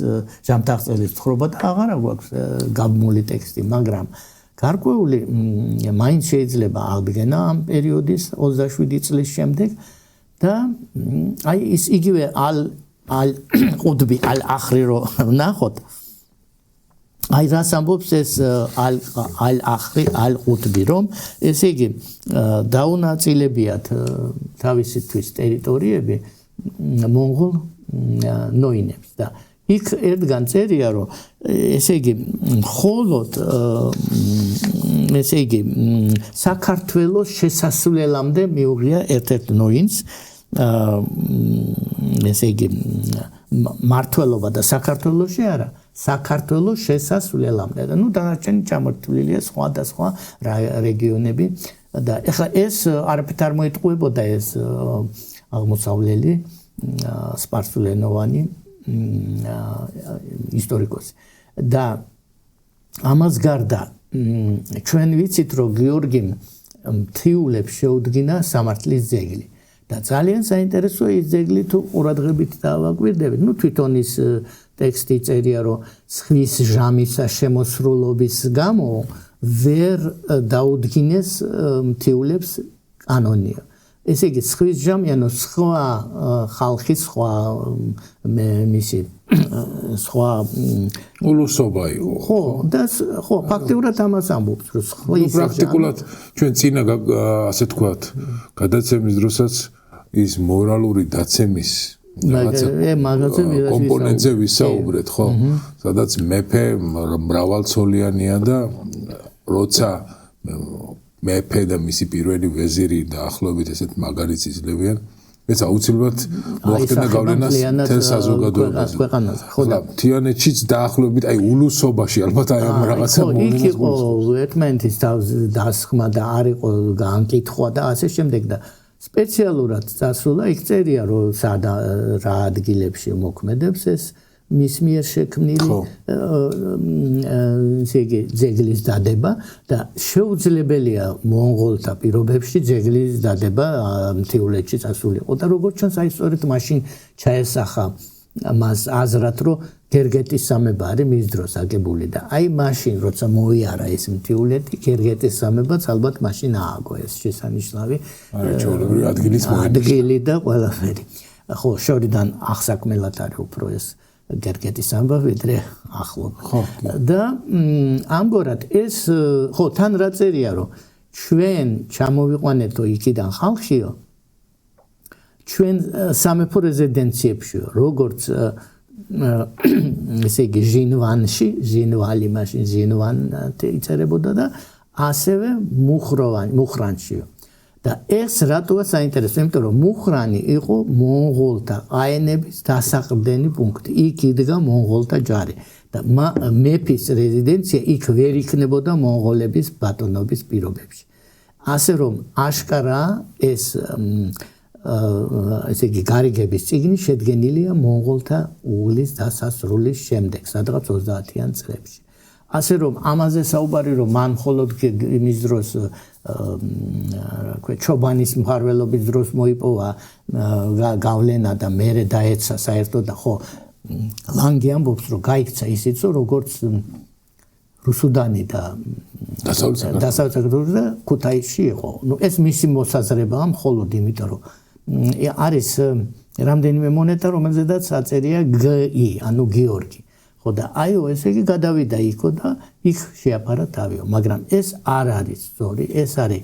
ჟამთაღწევის ცხოვრება და აღარა გვაქვს გაბმული ტექსტი, მაგრამ გარკვეული მაინც შეიძლება აღდგენა ამ პერიოდის 27 წლის შემდეგ და აი ის იგივე ალ-ყუდბი ალ-ახრი რო ნახოთ აი რას ამბობს ეს ალ-ახრი ალ-ყუდბი რომ ესე იგი დაუნაწილებიათ თავისისთვის ტერიტორიები მონღოლ ნოინებს და იქ ერთგან წერია რომ ესე იგი მხოლოდ ესე იგი საქართველოს შესასვლელამდე მიუღია ერთ-ერთ ნოინს ესე იგი მართლობა და საქართველოში არა, საქართველოს შესასვლელამდე და დანარჩენი ჩამორთვლილია სხვა რეგიონები და ეხლა ეს არაფერ არ მოიტყუებოდა ეს აღმოსავლელი სპარსულენოვანი ისტორიკოსი და ამას გარდა ჩვენ ვიცით რომ გიორგიმ მთიულებს შეუდგინა სამართლის ძეგლი და ძალიან საინტერესოა ის ძეგლი თუ ყურადღებით დავაკვირდებით თვითონ ის ტექსტი წერია რომ სხვის ჟამისა შემოსრულობის გამო ვერ დაუდგინეს მთიულებს კანონია ესე იგი სხვის ჟამი ანუ სხვა ხალხის სხვა მისი სხვა ულუსობა იყო ხო და ხო ფაქტიურად ამას ამბობს რომ სხვის პრაქტიკულად ჩვენ წინა ასე თქვათ გადაცემის დროსაც ის მორალური დაცემის რაღაცა კომპონენტზე ვისაუბრეთ ხო სადაც მეფე მრავალცოლიანია და როცა მეფე და მისი პირველი ვეზირი დაახლოებით ესეთ მაგარიც იძლევიან ეს აუცილებლად მოახდინა გავლენას თელ საზოგადოებაზე ხო და თიანეთშიც დაახლოებით აი ულუსობაში ალბათ აი ამ რაღაცა მოვლენას იქ იყო ერთმანეთის დასხმა და არ იყო განკითხვა და ასე შემდეგ და სპეციალურად წასულა იქ წერია რომ რა ადგილებში მოქმედებს ეს მის მიერ შექმნილი ესე იგი ძეგლის დადება და შეუძლებელია მონღოლთა პირობებში ძეგლის დადება მთიულეთში წასულიყო და როგორც ჩანს აი სწორედ მაშინ ჩაესახა მას აზრად რომ გერგეტის სამება არის მის დროს აგებული და აი მაშინ როცა მოიარა ეს მთიულეთი გერგეტის სამებაც ალბათ მაშინ ააგო ეს შესანიშნავი ადგილი და ყველაფერი ხო შორიდან ახსაკმელად არის უფრო ეს გერგეტის ამბავი ვიდრე ახლობ და ამგვარად ეს ხო თან რა წერია რომ ჩვენ ჩამოვიყვანეთო იქიდან ხალხიო ჩვენ სამეფო რეზიდენციებშიო როგორც ესე იგი ჟინვალი მაშინ ჟინვანი იწერებოდა და ასევე მუხრანშიო და ეს რატოა საინტერესო იმიტომ რომ მუხრანი იყო მონღოლთა აენების დასაყრდენი პუნქტი იქ იდგა მონღოლთა ჯარი და მეფის რეზიდენცია იქ ვერ იქნებოდა მონღოლების ბატონობის პირობებში ასე რომ აშკარა ეს ესე იგი გარიგების წიგნი შედგენილია მონღოლთა უღლის დასასრულის შემდეგ სადღაც 30-იან წლებში ასე რომ ამაზე საუბარი რომ მან მხოლოდ იმის დროს ჩობანის მფარველობის დროს მოიპოვა გავლენა და მერე დაეცა საერთოდ და ხო ლანგი ამბობს რომ გაიქცა ისიც როგორც რუსუდანი და დასავლეთ საქართველოს და ქუთაისში იყო ნუ ეს მისი მოსაზრებაა მხოლოდ იმიტომ რომ არის რამდენიმე მონეტა რომელზედაც აწერია გი ანუ გიორგი ხო და აიო ესე იგი გადავიდა იქო და იქ შეაფარა თავიო მაგრამ ეს არ არის სწორი ეს არის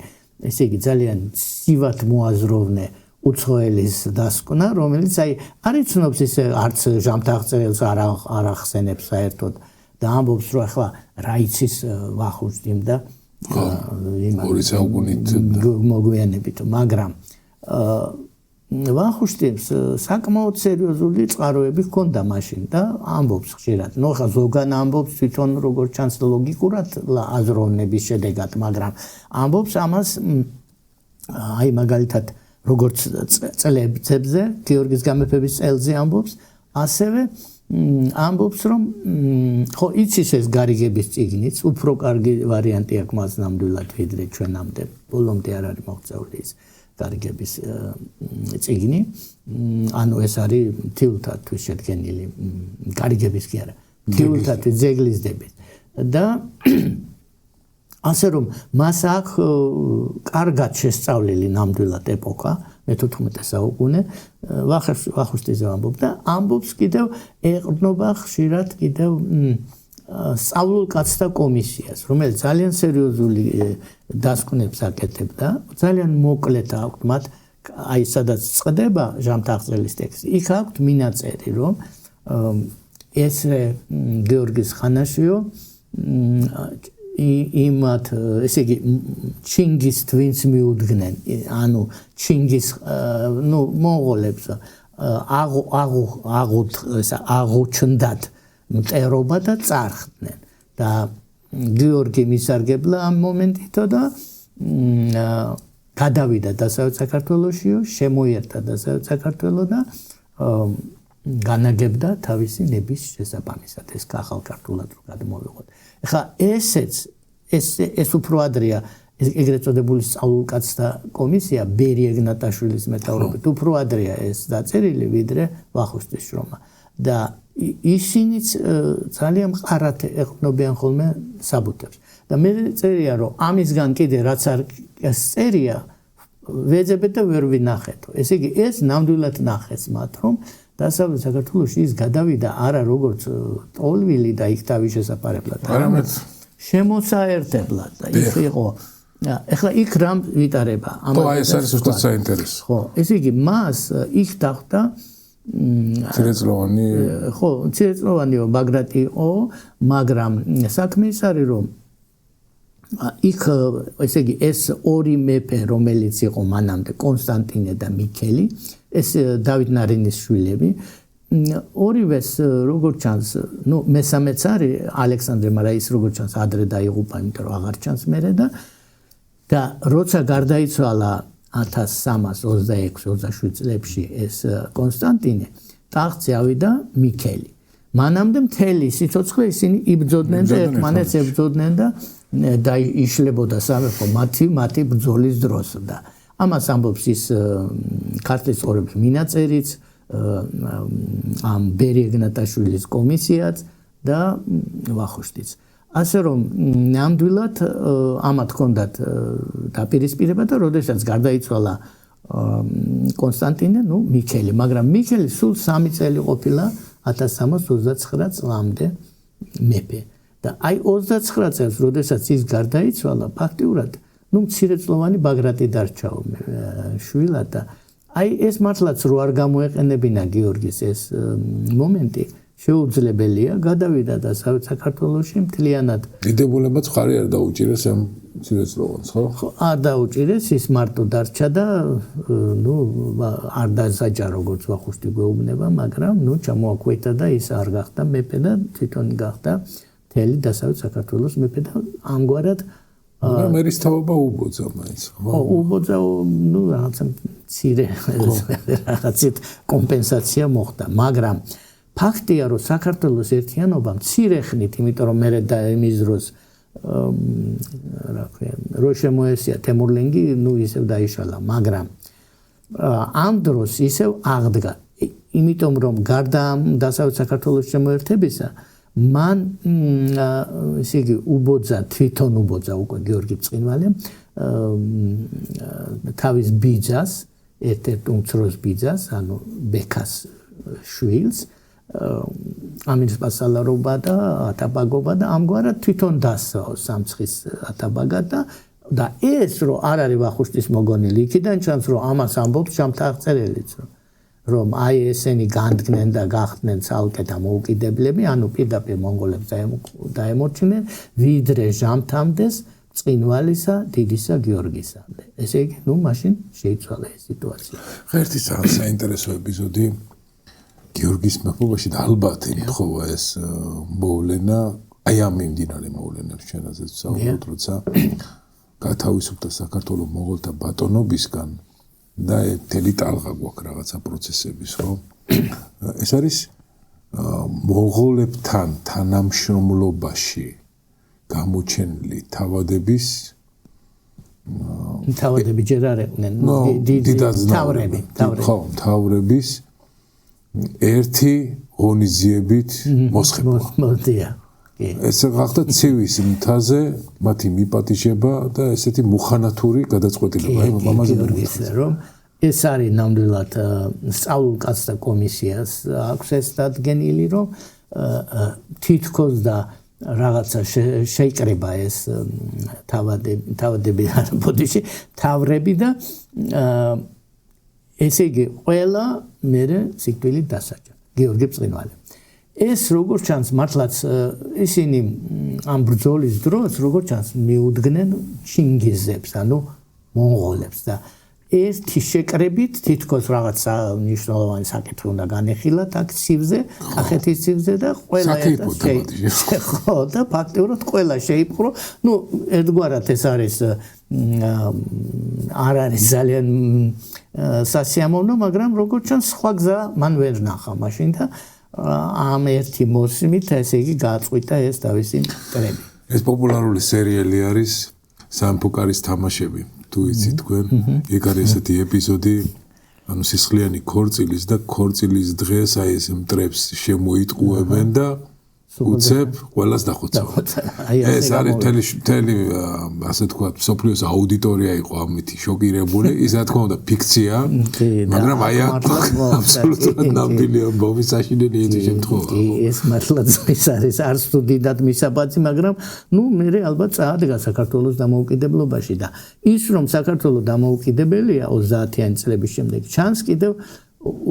ესე იგი ძალიან სივად მოაზროვნე უცხოელის დასკვნა რომელიც აი არ იცნობს ისე არც ჟამთაღწეველს არ ახსენებს საერთოდ და ამბობს რომ ახლა რა იცის ვახუშტიმ და ორი საუკუნით მოგვიანებით მაგრამ ვახუშტიმს საკმაოდ სერიოზული წყაროები ჰქონდა მაშინ და ამბობს ხშირად. ნუ ხა ზოგან ამბობს თვითონ როგორც ჩანს ლოგიკურად აზროვნების შედეგად, მაგრამ ამბობს ამას აი მაგალითად როგორც წლებებზე, გიორგის გამეფების წელზე ამბობს, ასევე ამბობს რომ ხო იცის ეს გარიგების წიგნიც, უფრო კარგი ვარიანტი აქვს მას ნამდვილად ვიდრე ჩვენამდე. ბოლომდე არ არის მოღწეული ის გარიგების წიგნი, ანუ ეს არის მთიულთათვის შედგენილი გარიგების კი არა, მთიულთათვის ძეგლის დებით და ასე რომ მას აქვს კარგად შესწავლილი ნამდვილად ეპოქა მე-14 საუკუნე ვახუშტიზე ამბობს და ამბობს კიდევ ეყრდნობა ხშირად კიდევ სწავლულ კაცთა კომისიას, რომელიც ძალიან სერიოზული დასკვნებს აკეთებდა, ძალიან მოკლედ აქვს მათ, აი სადაც წყდება ჟამთაღწელის ტექსტი, იქ აქვს მინაწერი, რომ ესე გიორგის ხანაშიო იმათ, ესე იგი ჩინგის თვინს მიუდგნენ, ანუ ჩინგის, ნუ მონღოლებს აღოჩნდათ მტერობა და წარხდნენ და გიორგი მისარგებლა ამ მომენტითო და გადავიდა დასავლეთ საქართველოშიო, შემოიერთა დასავლეთ საქართველო და განაგებდა თავისი ნების შესაბამისად ეს ახალქართულად რო გადმოვიღოთ. ეხლა ეს უფრო ადრეა ეგრეთ წოდებული სწავლულკაცთა კომისია ბერი ეგნატაშვილის მეთაურობით უფრო ადრეა ეს დაწერილი ვიდრე ვახუშტის შრომა და ისინიც ძალიან მყარად ეყნობიან ხოლმე საბუთებს და მე წერია რომ ამისგან კიდე რაც არ წერია ვეძებეთ და ვერ ვინახეთო. ესე იგი ეს ნამდვილად ნახეს მათ რომ დასავლეთ საქართველოში ის გადავიდა არა როგორც ტოლვილი და იქ თავის შესაძლებლად არამედ შემოსაერთებლად და ის იყო ეხლა იქ რამ ვიტარება ამას ეს არის უბრალოდ საინტერესო ხო ესე იგი მას იქ დახვდა ცირეწლოვანი ხო ცირეწლოვანიო ბაგრატი იყო მაგრამ საქმე ის არის რომ იქ ესე იგი ეს ორი მეფე რომელიც იყო მანამდე კონსტანტინე და მიქელი ეს დავით ნარინის შვილები ორივეს როგორც ჩანს ნუ მესამეც არის ალექსანდრე მაგრამ ის როგორც ჩანს ადრე დაიღუპა იმიტომ რომ აღარ ჩანს მერე და როცა გარდაიცვალა 1326-27 წლებში ეს კონსტანტინე ტახტზე ავიდა მიქელი მანამდე მთელი სიცოცხლე ისინი იბრძოდნენ და ერთმანეთს ებრძოდნენ და იშლებოდა სამეფო მათი ბრძოლის დროს და ამას ამბობს ის ქართლის ცხოვრების მინაწერიც ამ ბერი ეგნატაშვილის კომისიაც და ვახუშტიც ასე რომ ნამდვილად ამათ ჰქონდათ დაპირისპირება და როდესაც გარდაიცვალა კონსტანტინე ნუ მიქელი მაგრამ მიქელი სულ 3 წელი ყოფილა 1329 წლამდე მეფე და აი 29 წელს როდესაც ის გარდაიცვალა ფაქტიურად ნუ მცირეწლოვანი ბაგრატი დარჩაო შვილად და აი ეს მართლაც რო არ გამოეყენებინა გიორგის ეს მომენტი შეუძლებელია გადავიდა დასავლეთ საქართველოში მთლიანად დიდებულებაც ხარი არ დაუჭირეს ამ მცირეწლოვანს ხო არ დაუჭირეს ის მარტო დარჩა და ნუ არ დასაჯა როგორც ვახუშტი გვეუბნება მაგრამ ნუ ჩამოაკვეთა და ის არ გახდა მეფე და თვითონ გახდა მთელი დასავლეთ საქართველოს მეფე და ამგვარად მაგრამ ერისთავობა უბოძა მაინც ხო უბოძა ნუ რაღაცა მცირე რაღაცით კომპენსაცია მოხდა მაგრამ ფაქტია რომ საქართველოს ერთიანობა მცირე ხნით იმიტომ რომ მერე და იმის დროს რა ქვია რო შემოესია თემურლენგი ნუ ისევ დაიშალა მაგრამ ამ დროს ისევ აღდგა იმიტომ რომ გარდა დასავლეთ საქართველოს შემოერთებისა მან ესე იგი უბოძა თვითონ უბოძა უკვე გიორგი ბრწყინვალემ თავის ბიძას ერთ-ერთ უმცროს ბიძას ანუ ბექას შვილს ამინის პასალარობა და ათაბაგობა და ამგვარად თვითონ დასაო სამცხის ათაბაგა და ეს რო არ არის ვახუშტის მოგონილი იქიდან ჩანს რომ ამას ამბობს ჯამთაღწერელიც რომ აი ესენი განდგნენ და გახდნენ ცალკე დამოუკიდებლები ანუ პირდაპირ მონღოლებს დაემორჩინენ ვიდრე ჟამთამდეს წინვალისა დიდისა გიორგისამდე ესე იგი ნუ მაშინ შეიცვალა ეს სიტუაცია ერთი საინტერესო ეპიზოდი გიორგის მეფობაში და ალბათ ემთხოვა ეს მოვლენა აი ამ მიმდინარე მოვლენებს ჩვენაზეც საუბრობთ როცა გათავისუფლდა საქართველოს მონღოლთა ბატონობისგან და მთელი ტალღა გვაქვს რაღაცა პროცესების ხო ეს არის მონღოლებთან თანამშრომლობაში გამოჩენილი თავადების თავადები ჯერ არ იყვნენ დიდი თავრების ერთი ღონისძიებით მოსხება ეს გახდა ცივის მთაზე მათი მიპატიჟება და ესეთი მუხანათური გადაწყვეტილება ამაზე რომ ეს არის ნამდვილად სწავლულკაცთა კომისიას აქვს ეს დადგენილი რომ თითქოს და რაღაცა შეიკრება ეს თავადები არ ბოდიში თავრები და ესე იგი ყველა მერე სიკვდილით დასაჯა გიორგი ბრწყინვალე ეს როგორც ჩანს მართლაც ისინი ამ ბრძოლის დროს როგორც ჩანს მიუდგნენ ჩინგიზებს ანუ მონღოლებს და ერთი შეკრებით თითქოს რაღაც მნიშვნელოვანი საკითხი უნდა განეხილათ აქ ცივზე, კახეთის ცივზე და ყველა ხო და ფაქტიურად ყველა შეიპყრო. ნუ ერთგვარად ეს არის არ არის ძალიან სასიამოვნო, მაგრამ როგორც ჩანს სხვა გზა მან ვერ ნახა მაშინ და ამ ერთი მოსმით ესე იგი გააწყვიტა ეს თავისი კრები. ეს პოპულარული სერიალი არის სამფუკარის თამაშები. თუ იცით თქვენ, ეგ არის ესეთი ეპიზოდი, ანუ სისხლიანი ქორწილის და ქორწილის დღეს აი ეს მტრებს შემოიტყუებენ და უცებ ყველას დახოცავენ. ეს არის მთელი ასე თქვა სოფლიოს აუდიტორია იყო ამით შოკირებული. ის რა თქმა უნდა ფიქცია, მაგრამ აი აბსოლუტურად ნამდვილი ამბავი საშინელი ეს შემთხვევა. ეს მართლაც ის არის არც თუ დიდად მისაბაძი, მაგრამ ნუ მე ალბათ წაადგა საქართველოს დამოუკიდებლობაში და ის რომ საქართველო დამოუკიდებელია 30-იანი წლების შემდეგ ჩანს კიდევ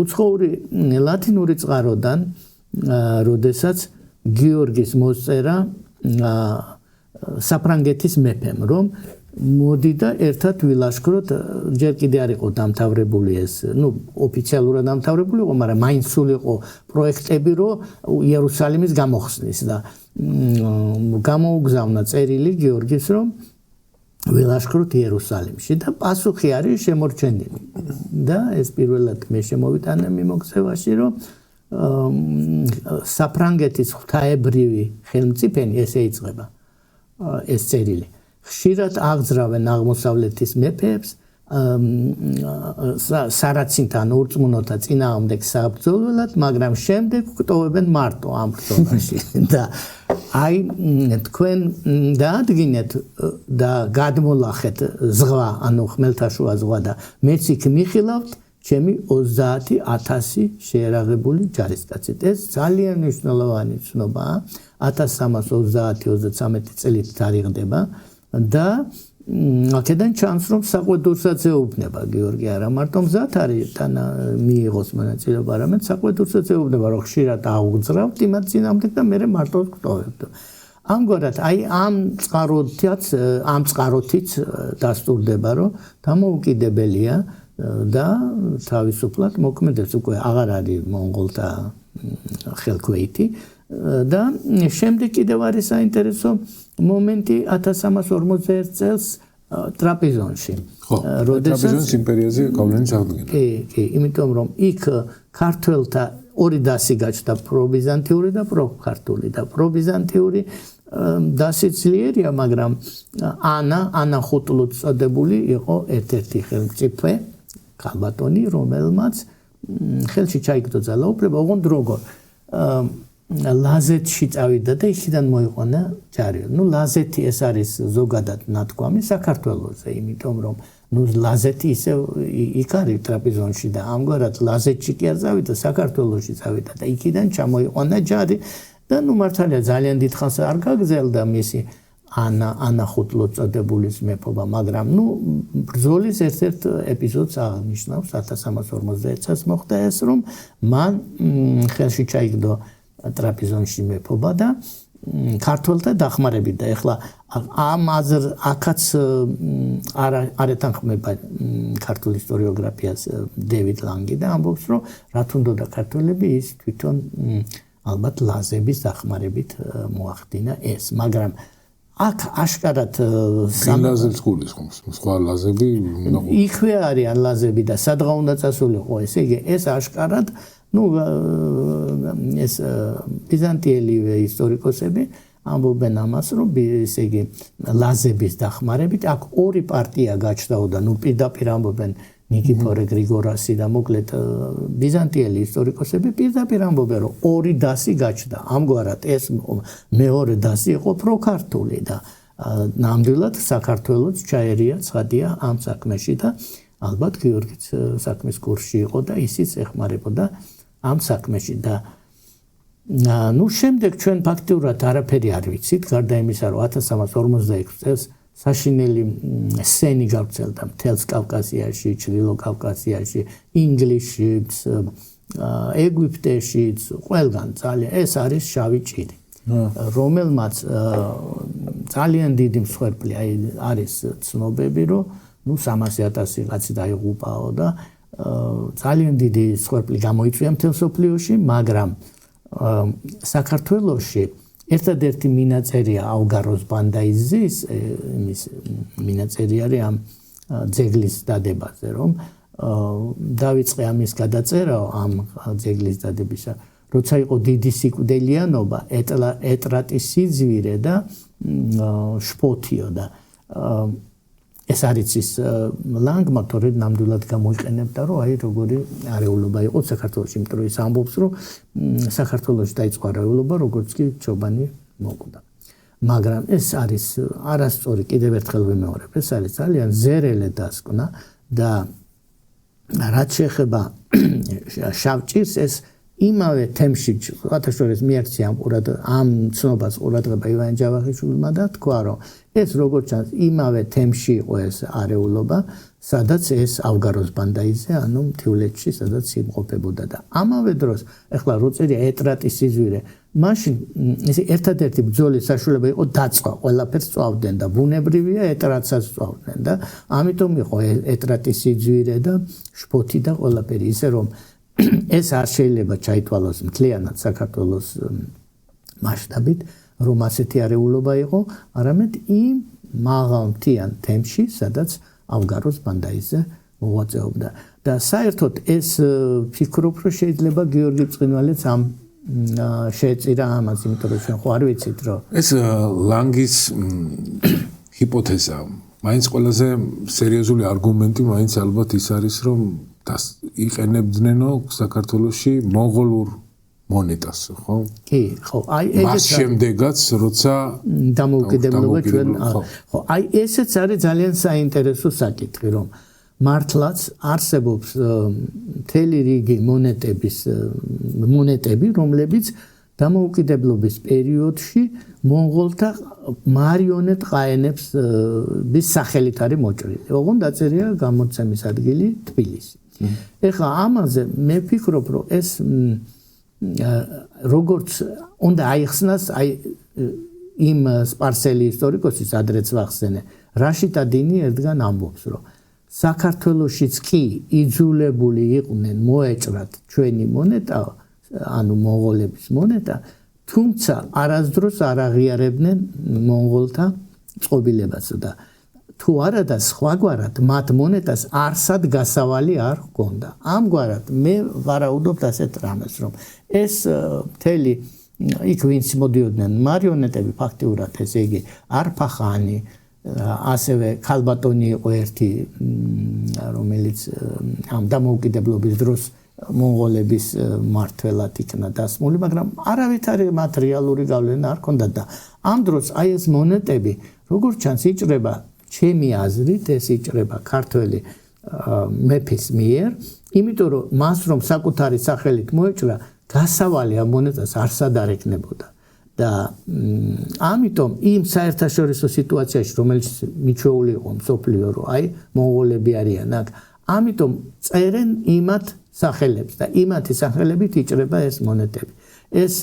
უცხოური ლათინური წყაროდან, როდესაც გიორგის მოსწერა საფრანგეთის მეფემ რომ მოდი და ერთად ვილაშქროთ ჯერ კიდე არ იყო დამთავრებული ეს ნუ ოფიციალურად დამთავრებული იყო მაგრამ მაინც სულ იყო პროექტები რომ იერუსალიმის გამოხსნის და გამოუგზავნა წერილი გიორგის რომ ვილაშქროთ იერუსალიმში და პასუხი არის შემორჩენილი და ეს პირველად მე შემოვიტანე მიმოქცევაში რომ საფრანგეთის ღვთაებრივი ხელმწიფენი ესე იწყება ეს წერილი. ხშირად აღძრავენ აღმოსავლეთის მეფეებს სარაცინთან ურწმუნოთა წინააღმდეგ საბრძოლველად, მაგრამ შემდეგ გვტოვებენ მარტო ამ ბრძოლაში და აი თქვენ დაადგინეთ და გადმოლახეთ ზღვა, ანუ ხმელთაშუა ზღვა და მეც იქ მიხილავთ ჩემი 30,000 შეერაღებული ჯარისკაცით. ეს ძალიან მნიშვნელოვანი ცნობაა. 1330-33 წლით თარიღდება და აქედან ჩანს რომ საყვედურსაც ეუბნება გიორგი არა მარტო მზად არის თან მიიღოს მონაწილეობა, არამედ საყვედურსაც ეუბნება რომ ხშირად აუგზრავთ იმათ წინააღმდეგ და მე მარტო გვტოვებთ. ამგვარად აი ამ წყაროთიც დასტურდება რომ დამოუკიდებელია და თავისუფლად მოქმედებს უკვე აღარ არის მონღოლთა ხელქვეითი და შემდეგ კიდევ არის საინტერესო მომენტი 1341 წელს ტრაპიზონში. ტრაპიზონის იმპერიაზე გავლენის აღდგენა. კი, იმიტომ რომ იქ ქართველთა ორი დასი გაჩნდა პრობიზანტიური და პროქართული და პრობიზანტიური დასი ძლიერია, მაგრამ ანა ხუტლუც წოდებული იყო ერთ-ერთი ხელმწიფე ქალბატონი, რომელმაც ხელში ჩაიგდო ძალაუფლება, ოღონდ როგორ ლაზეთში წავიდა და იქიდან მოიყვანა ჯარი. ნუ ლაზეთი ეს არის ზოგადად ნათქვამი საქართველოზე, იმიტომ რომ ნუ ლაზეთი ისე იქ არის ტრაპიზონში და ამგვარად ლაზეთში კი არ წავიდა, საქართველოში წავიდა და იქიდან ჩამოიყვანა ჯარი და ნუ მართალია ძალიან დიდხანს არ გაგზელდა მისი ანა ხუტლო წოდებულის მეფობა, მაგრამ ნუ ბრძოლის ერთ-ერთ ეპიზოდს აღნიშნავს 1341 წელს მოხდა ეს რომ მან ხელში ჩაიგდო ტრაპიზონში მეფობა და ქართველთა დახმარებით და ეხლა ამ აქაც არ ეთანხმება ქართულ ისტორიოგრაფიას დევიდ ლანგი და ამბობს რომ რა თუნდოდა ქართველები ის თვითონ ალბათ ლაზების დახმარებით მოახდინა ეს, მაგრამ აქ აშკარად ლაზებს გულისხმობს, სხვა ლაზები იქვე არიან ლაზები და სადღა უნდა წასულიყო, ესე იგი ეს აშკარად ნუ ეს ბიზანტიელი ისტორიკოსები ამბობენ ამას რომ ესე იგი ლაზების დახმარებით აქ ორი პარტია გაჩნდა, ნუ პირდაპირ ამბობენ ნიკიფორე გრიგორასი და მოკლედ ბიზანტიელი ისტორიკოსები პირდაპირ ამბობენ რომ ორი დასი გაჩნდა. ამგვარად ეს მეორე დასი იყო პროქართული და ნამდვილად საქართველოს ჩაერია ცხადია ამ საქმეში და ალბათ გიორგიც საქმის კურსში იყო და ისიც ეხმარებოდა ამ საქმეში და ნუ შემდეგ ჩვენ ფაქტიურად არაფერი არ ვიცით, გარდა იმისა რომ 1346 წელს საშინელი სენი გავრცელდა მთელს კავკასიაში, ჩრდილო კავკასიაში, ინგლისშიც, ეგვიპტეშიც, ყველგან ძალიან ეს არის შავი ჭირი, რომელმაც ძალიან დიდი მსხვერპლი არის ცნობები, რომ ნუ 300,000 კაცი დაიღუპაო და ძალიან დიდი სხერფლი გამოიწვია მთელ სოფლიოში, მაგრამ საქართველოში ერთადერთი მინაწერია ავგაროს ბანდაიზის იმის მინაწერი არის ამ ძეგლის დადებაზე, რომ დავიწყე ამის გადაწერა ამ ძეგლის დადებისა. როცა იყო დიდი სიკვდილიანობა, ეტრატის სიძვირე და შფოთიო და ეს არის ის ლანგმა თორე ნამდვილად გამოიყენებდა, რომ აი როგორი არეულობა იყო საქართველოში, იმიტომ რომ ის ამბობს, რომ საქართველოში დაიწყო არეულობა, როგორც კი ჩობანი მოკვდა. მაგრამ ეს არის არასწორი, კიდევ ერთხელ ვიმეორებ, ეს არის ძალიან ზერელე დასკვნა და რაც შეეხება შავჭირს, ეს იმავე თემში ხათაშორის მიაქცია ამ ცნობას ყურადღება ივანე ჯავახიშვილმა და თქვა, რომ ეს როგორც ჩანს იმავე თემში იყო ეს არეულობა, სადაც ეს ავგაროს ბანდაიზე, ანუ მთიულეთში, სადაც იმყოფებოდა და ამავე დროს, ეხლა რო წერია ეტრატის სიძვირე, მაშინ ესე ერთადერთი ბრძოლის საშუალება იყო დაწყვა, ყველაფერს წვავდნენ და ბუნებრივია ეტრატსაც წვავდნენ და ამიტომ იყო ეტრატის სიძვირე და შფოთი და ყველაფერი, ისე რომ ეს არ შეიძლება ჩაითვალოს მთლიანად საქართველოს მასშტაბით, რომ ასეთი არეულობა იყო, არამედ იმ მაღალ მთიან თემში, სადაც ავგაროს ბანდაიზე მოღვაწეობდა. და საერთოდ ეს ფიქრობ, რომ შეიძლება გიორგი ბრწყინვალეც ამ შეეწირა ამას, იმიტომ რომ ჩვენ ხო არ ვიცით, რომ ეს ლანგის ჰიპოთეზა, მაინც ყველაზე სერიოზული არგუმენტი მაინც ალბათ ის არის, რომ იყენებდნენო საქართველოში მონღოლურ მონეტას, ხო? კი, ხო. აი ეს მას შემდეგაც, როცა დამოუკიდებლობა ჩვენ, ხო, აი ესეც არის ძალიან საინტერესო საკითხი, რომ მართლაც არსებობს მთელი რიგი მონეტები, რომლებიც დამოუკიდებლობის პერიოდში მონღოლთა მარიონეტ ყაენებს სახელით არის მოჭრილი. ოღონდ დაწერია გამოცემის ადგილი თბილისი. ეხლა ამაზე მე ვფიქრობ, რომ ეს როგორც უნდა აიხსნას აი იმ სპარსელი ისტორიკოსის ადრეც ვახსენე, რაშიდ ადინი ერთგან ამბობს, რომ საქართველოშიც კი იძულებული იყვნენ მოეჭრათ ჩვენი მონეტა, ანუ მონღოლების მონეტა, თუმცა არასდროს არ აღიარებდნენ მონღოლთა წყობილებას და თუ არა და სხვაგვარად მათ მონეტას არსად გასავალი არ ჰქონდა. ამგვარად მე ვარაუდობთ ასეთ რამეს, რომ ეს მთელი იქ ვინც მოდიოდნენ მარიონეტები ფაქტიურად, ესე იგი არფახანი, ასევე ქალბატონი იყო ერთი, რომელიც ამ დამოუკიდებლობის დროს მონღოლების მმართველად იქნა დასმული, მაგრამ არავითარი მატერიალური გავლენა არ ჰქონდა და ამ დროს აი ეს მონეტები, როგორც ჩანს, იჭრება ჩემი აზრით, ეს იჭრება ქართველი მეფის მიერ, იმიტომ რომ მას რომ საკუთარი სახელით მოეჭრა, გასავალი ამ მონეტას არსად არ ეკნებოდა. და ამიტომ იმ საერთაშორისო სიტუაციაში, რომელიც მიჩვეული იყო მსოფლიო, რომ აი მონღოლები არიან აქ, ამიტომ წერენ იმათ სახელებს და იმათი სახელებით იჭრება ეს მონეტები. ეს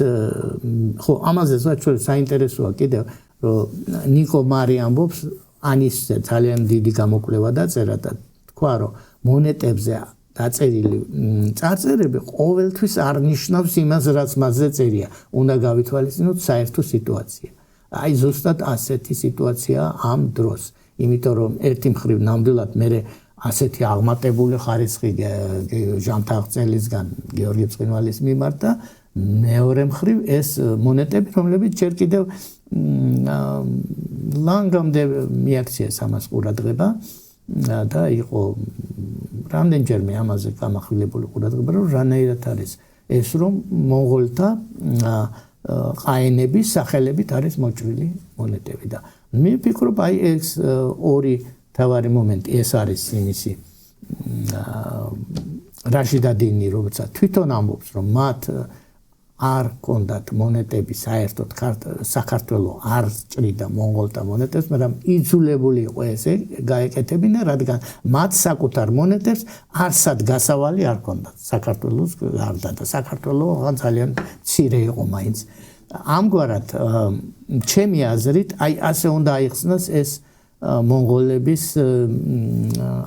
ხო, ამაზე საერთოდ საინტერესოა კიდევ, რომ ნიკო მარი ამბობს, ანის ძალიან დიდი გამოკვლევა დაწერა და თქვა, რომ მონეტებზე დაწერილი წარწერები ყოველთვის არ ნიშნავს იმას, რაც მასზე წერია. უნდა გავითვალისწინოთ საერთო სიტუაცია. აი ზუსტად ასეთი სიტუაცია ამ დროს. იმიტომ რომ ერთი მხრივ ნამდვილად მე ასეთი აღმატებული ხარისხი ჟანთაღწელისგან გიორგი ბრწყინვალის მიმართ და მეორე მხრივ ეს მონეტები, რომლებიც ჯერ კიდევ ლანგამდე მიაქციეს ამას ყურადღება და იყო რამდენჯერმე ამაზე გამახვილებული ყურადღება, რომ რანაირად არის ეს, რომ მონღოლთა ყაენების სახელებით არის მოჭრილი მონეტები და მე ვფიქრობ, აი ეს ორი თავარი მომენტი, ეს არის იმისი რაშიდ ადინი, როცა თვითონ ამბობს, რომ მათ არ კონდათ მონეტები საერთოდ საქართველოს არ ჭრიდა მონღოლთა მონეტებს, მაგრამ იძულებული იყო ესე გაეკეთებინა, რადგან მათ საკუთარ მონეტებს არსად გასავალი არ კონდათ საქართველოს გარდა და საქართველოს ძალიან მცირე იყო მაინც. ამგვარად ჩემი აზრით, აი ასე უნდა აიხსნას ეს მონღოლების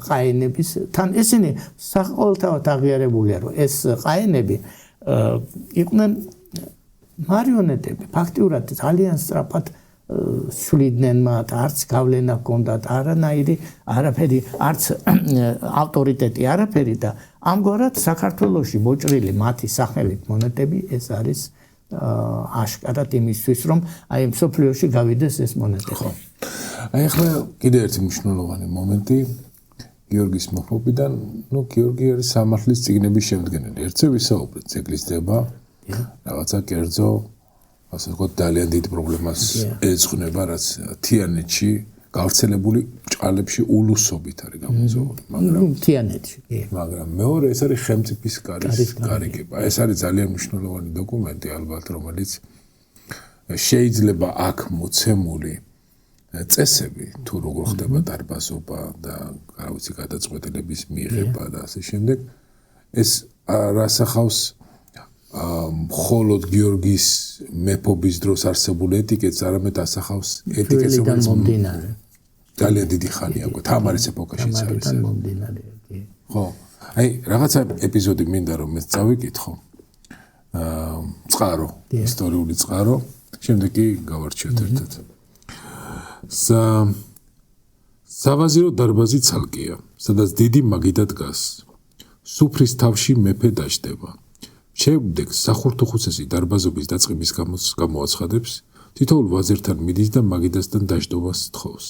ყაენების თან ესენი საყოველთაოდ აღიარებულია რომ ეს ყაენები იყვნენ მარიონეტები ფაქტიურად ძალიან სწრაფად სვლიდნენ მათ არც გავლენა ჰქონდათ არაფერი არც ავტორიტეტი არაფერი და ამგვარად საქართველოში მოჭრილი მათი სახელით მონეტები ეს არის აშკარად იმისთვის რომ აი მსოფლიოში გავიდეს ეს მონეტები. აი ახლა კიდე ერთი მნიშვნელოვანი მომენტი გიორგის მოხმობიდან, გიორგი არის სამართლის წიგნების შემდგენელი. ერთზე ვისაუბრეთ ძეგლის დება, რაღაცა კერძო, ასე ვთქვათ, ძალიან დიდ პრობლემას ეძღვნება, რაც თიანეთში გავრცელებული ბრჭყალებში ულუსობით არის გამოწვეული, მაგრამ თიანეთში, კი. მაგრამ მეორე ეს არის ხელმწიფის კარის გარიგება. ეს არის ძალიან მნიშვნელოვანი დოკუმენტი ალბათ, რომელიც შეიძლება აქ მოცემული წესები თუ როგორ ხდება დარბაზობა და რა ვიცი გადაწყვეტილების მიღება და ასე შემდეგ ეს რასახავს მხოლოდ გიორგის მეფობის დროს არსებულ ეტიკეტს არამედ ასახავს ეტიკეტს რომელიც მომდინარე ძალიან დიდი ხანია უკვე თამარის ეპოქაშიც არის მომდინარე ხო აი რაღაცა ეპიზოდი მინდა რომ მეც წავიკითხო წყარო ისტორიული წყარო შემდეგ კი გავარჩიოთ ერთად სავაზირო დარბაზი ცალკეა, სადაც დიდი მაგიდა დგას. სუფრის თავში მეფე დაждდება. შემდეგ სახურთუხუცესი დარბაზობის დაწყების გამოაცხადებს, თითოეულ ვაზირთან მიდის და მაგიდასთან დაждობას თხოვს.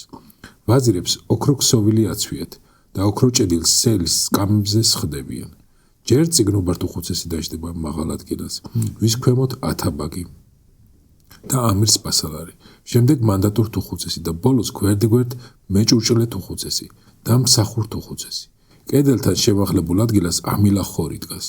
ვაზირებს ოქროქსოვილი აცვიათ და ოქროჭედილ სელის სკამებზე სხდებიან. ჯერ წიგნობართუხუცესი დაждდება მაღალ ადგილას, ვის ქვემოთ ათაბაგი და ამირს პასალარი. შემდეგ მანდატურ თუხუცესი და ბოლოს გვერდ-გვერდ მეჭურჭლე თუხუცესი და მსახურ თუხუცესი. კედელთან შემაღლებულ ადგილას ამილა ხორი დგას.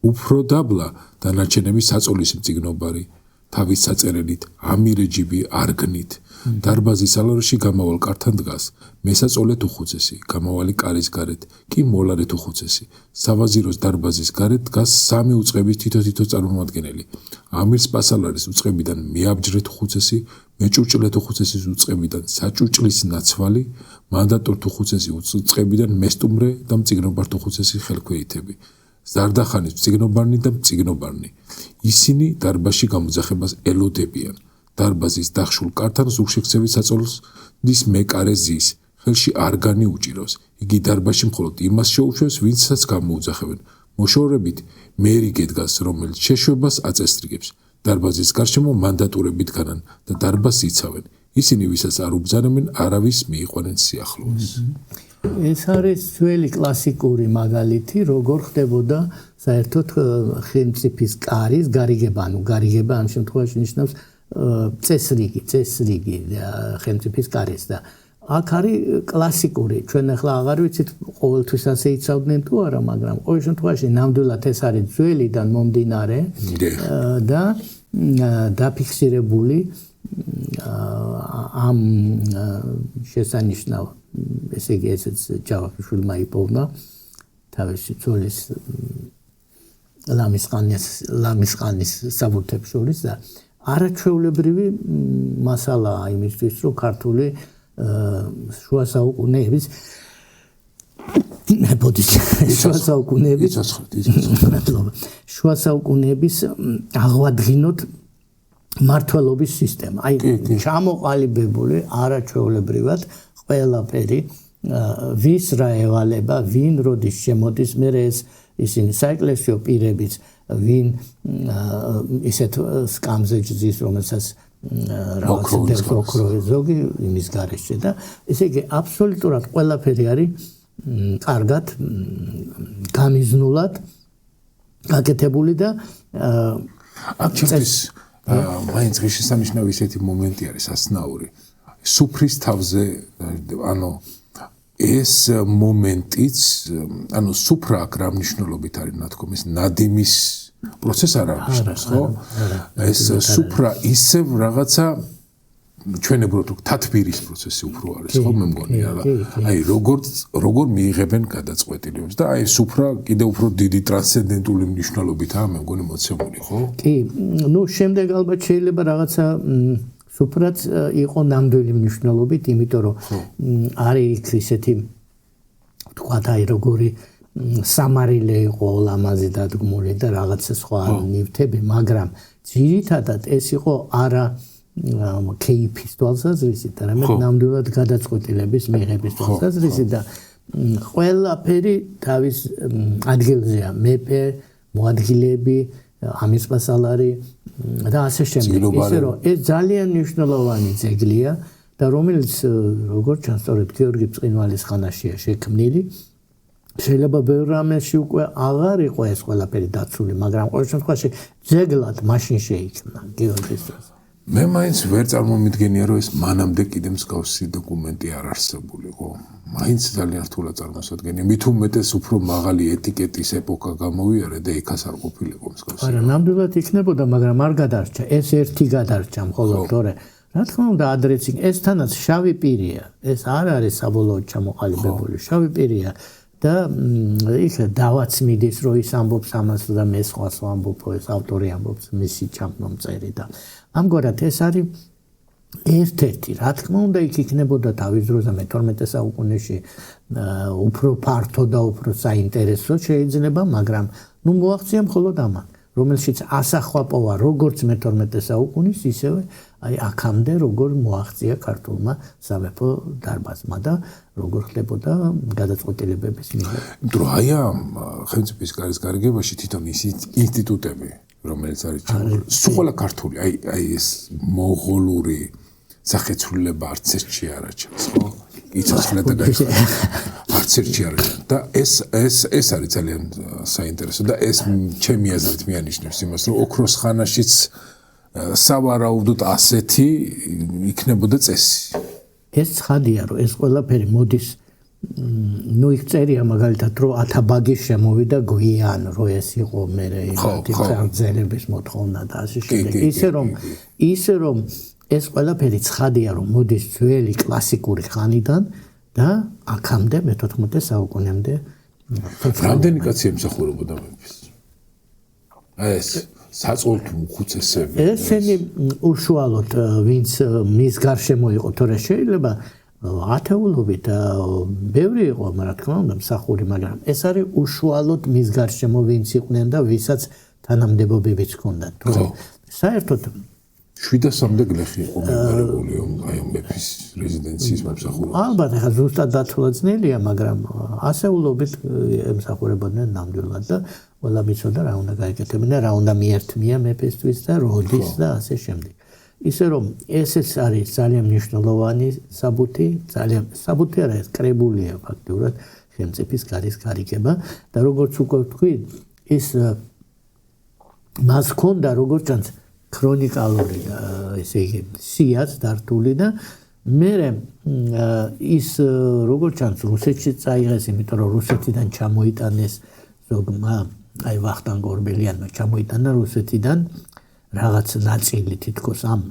უფრო დაბლა დანარჩენები საწოლის მწიგნობარი, თავის საწერელით, ამირეჯიბი არგნით. დარბაზის ალარში გამავალ კართან დგას მესაწოლე თუხუცესი, გამავალი კარის გარეთ კი მოლარე თუხუცესი. სავაზიროს დარბაზის გარეთ დგას სამი უწყების თითო-თითო წარმომადგენელი. ამირს პასალარის უწყებიდან მეაბჯრე თუხუცესი, მეჭურჭლე თუხუცესის უწყებიდან საჭურჭლის ნაცვალი, მანდატურ თუხუცესის უწყებიდან მესტუმრე და მწიგნობარ თუხუცესის ხელქვეითები. ზარდახანის მწიგნობარნი და მწიგნობარნი. ისინი დარბაზში გამოძახებას ელოდებიან. დარბაზის დახშულ კართან ზურგშექცევის საწოლის მეკარე ზის, ხელში არგანი უჭირავს. იგი დარბაზში მხოლოდ იმას შეუშვებს, ვინცაც გამოუძახებენ. მოშორებით მერიგე დგას, რომელიც შეშვებას აწესრიგებს. დარბაზის გარშემო მანდატურები დგანან და დარბაზს იცავენ. ისინი ვისაც არ უბრძანებენ, არავის მიიყვანენ სიახლოვეს. ეს არის ძველი კლასიკური მაგალითი, როგორ ხდებოდა საერთოდ ხელმწიფის კარის გარიგება, გარიგება ამ შემთხვევაში ნიშნავს წესრიგი ხელმწიფის კარის და აქ არის კლასიკური, ჩვენ ახლა აღარ ვიცით ყოველთვის ასე იცავდნენ თუ არა, მაგრამ ყოველ შემთხვევაში ნამდვილად ეს არის ძველიდან მომდინარე და დაფიქსირებული ამ შესანიშნავ ესე იგი ესეც ჯავახიშვილმა იპოვნა თავისი ცოლის ლამისყანის საბუთებს შორის და არაჩვეულებრივი მასალაა იმისთვის, რომ ქართული შუა საუკუნეების შუა საუკუნეების აღვადგინოთ მართლობის სისტემა. აი ჩამოყალიბებული არაჩვეულებრივად ყველაფერი ვის რა ევალება, ვინ როდის შემოდის, მე ეს ისინი საეკლესიო პირებიც ვინ ისეთ სკამზე ჯზის, რომელსაც რაღაც ოქროზე ზოგი იმის გარეშე და ესე იგი აბსოლუტურად ყველაფერი არის კარგად გამიზნულად გაკეთებული და აქცენტის მაინც ღირსშესანიშნავი ისეთი მომენტი არის ასნაური სუფრის თავზე ანუ ეს მომენტიც ანუ სუფრა აქ რა მნიშვნელობით არის ნათქვამის ნადიმის პროცესი არ არის ხო ეს სუფრა ისევ რაღაცა ჩვენებურად თათბირის პროცესი უფრო არის ხო მე მგონი აი როგორ მიიღებენ გადაწყვეტილებებს და აი სუფრა კიდე უფრო დიდი ტრანსცენდენტული მნიშვნელობითაა მე მგონი მოცემული ხო კი ნუ შემდეგ ალბათ შეიძლება რაღაცა სუფრაც იყო ნამდვილი მნიშვნელობით, იმიტომ რომ არის ისეთი თქვათ აი როგორი სამარილე იყო ლამაზი დადგმული და რაღაცა სხვა ნივთები, მაგრამ ძირითადად ეს იყო არა кейფის თვალსაზრისით, არამედ ნამდვილად გადაწყვეტილების მიღების თვალსაზრისით და ყველაფერი თავის ადგილზეა, მეფე, მოადგილეები, ამირსპასალარი და ასე შემდეგ. ისე რომ ეს ძალიან მნიშვნელოვანი ძეგლია და რომელიც როგორც ჩანს, სწორედ გიორგი ბრწყინვალის ხანაშია შექმნილი. შეიძლება ბევრ რამეში უკვე აღარ იყო ეს ყველაფერი დაცული, მაგრამ ყოველ შემთხვევაში ძეგლად მაშინ შეიქმნა გიორგის დროს. მე მაინც ვერ წარმომიდგენია, რომ ეს მანამდე კიდე მსგავსი დოკუმენტი არ არსებულიყო. მაინც ძალიან რთულად წარმოსადგენია. მით უმეტეს უფრო მაღალი ეტიკეტის ეპოქა გამოვიარე და იქაც არ ყოფილიყო მსგავსი. არა, ნამდვილად იქნებოდა, მაგრამ არ გადარჩა. ეს ერთი გადარჩა მხოლოდ თორე. რა თქმა უნდა, ადრეც ეს თანაც შავი პირია. ეს არ არის საბოლოოდ ჩამოყალიბებული, შავი პირია. და იქ დავაც მიდის რომ ის ამბობს ამას და მე სხვას ვამბობ, ეს ავტორი ამბობს მისი ჩამომწერი და ამგვარად ეს არის ერთ-ერთი. რა თქმა უნდა, იქ იქნებოდა თავის დროზე მე-12 საუკუნეში უფრო ფართო და უფრო საინტერესო შეიძლება, მაგრამ ნუ მოაღწია მხოლოდ ამან, რომელშიც ასახვაპოვა როგორც მე-12 საუკუნის, ისევე აი აქამდე როგორ მოაღწია ქართულმა სამეფო დარბაზმა და როგორ ხდებოდა გადაწყვეტილებების მიღება. იმიტომ რომ აი ამ ხელისუფლების გარიგებაში თვითონ ის ინსტიტუტები, რომელიც არის სულ ქართული, აი ეს მონღოლური სახეცვლილება არც ერთში არ აჩენს, ხო? იცოცხლე და გაიხარა. არც ერთში არ აჩენს და ეს არის ძალიან საინტერესო და ეს ჩემი აზრით მიანიშნებს იმას, რომ ოქროს ხანაშიც სავარაუდოდ ასეთი იქნებოდა წესი. ეს ცხადია, რომ ეს ყველაფერი მოდის, ნუ იქ წერია მაგალითად, რომ ათაბაგის შემოვიდა გვიან, რომ ეს იყო მე გრძელების მოთხოვნა და ასე შემდეგ. ისე რომ ეს ყველაფერი ცხადია, რომ მოდის ძველი კლასიკური ხანიდან და აქამდე მე-14 საუკუნემდე. რამდენი კაცი ემსახურებოდა მეფეს? ეს საწოლთო უხუცესები. ესენი უშუალოდ ვინც მის გარშემო იყო, თორე შეიძლება ათეულობით ბევრი იყო, რა თქმა უნდა, მსახური, მაგრამ ეს არის უშუალოდ მის გარშემო ვინც იყვნენ და ვისაც თანამდებობებიც ჰქონდათ. თორე საერთოდ 700-მდე გლეხი იყო მიმარებული აი მეფის რეზიდენციის მომსახურებას. ალბათ ახლა ზუსტად დათვლა ძნელია, მაგრამ ასეულობით ემსახურებოდნენ ნამდვილად და ყველა მიცოდა რა უნდა გაიკეთებინა, რა უნდა მიერთმია მეფესთვის და როდის და ასე შემდეგ. ისე რომ ესეც არის ძალიან მნიშვნელოვანი საბუთი, ძალიან საბუთი არა, ეს კრებულია ფაქტიურად ხელმწიფის გარის გარიგება და როგორც უკვე ვთქვი, ის მას ჰქონდა როგორც ჩანს ქრონიკალური ესე იგი სიაც დართული და მე ის როგორც ჩანს რუსეთში წაიღეს, იმიტომ რომ რუსეთიდან ჩამოიტანეს ზოგმა აი ვახტანგ ორბელიანმა ჩამოიტანა რუსეთიდან რაღაც ნაწილი თითქოს ამ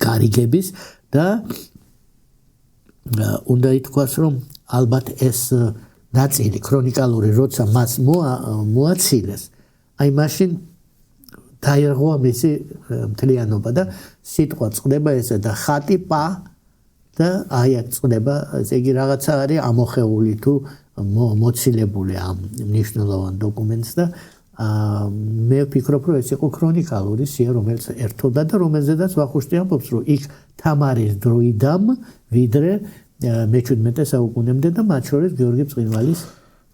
გარიგების და უნდა ითქვას რომ ალბათ ეს ნაწილი ქრონიკალური როცა მას მოაცილეს აი მაშინ დაირღვა მისი მთლიანობა და სიტყვა წყდება ესე და ხატი პა და აი აქ წყდება ესე იგი რაღაცა არის ამოხეული თუ მოცილებული ამ მნიშვნელოვან დოკუმენტს და მე ვფიქრობ რომ ეს იყო ქრონიკალური სია რომელიც ერთოდა და რომელზედაც ვახუშტი ამბობს რომ იქ თამარის დროიდამ ვიდრე მე-17 საუკუნემდე და მათ შორის გიორგი ბრწყინვალის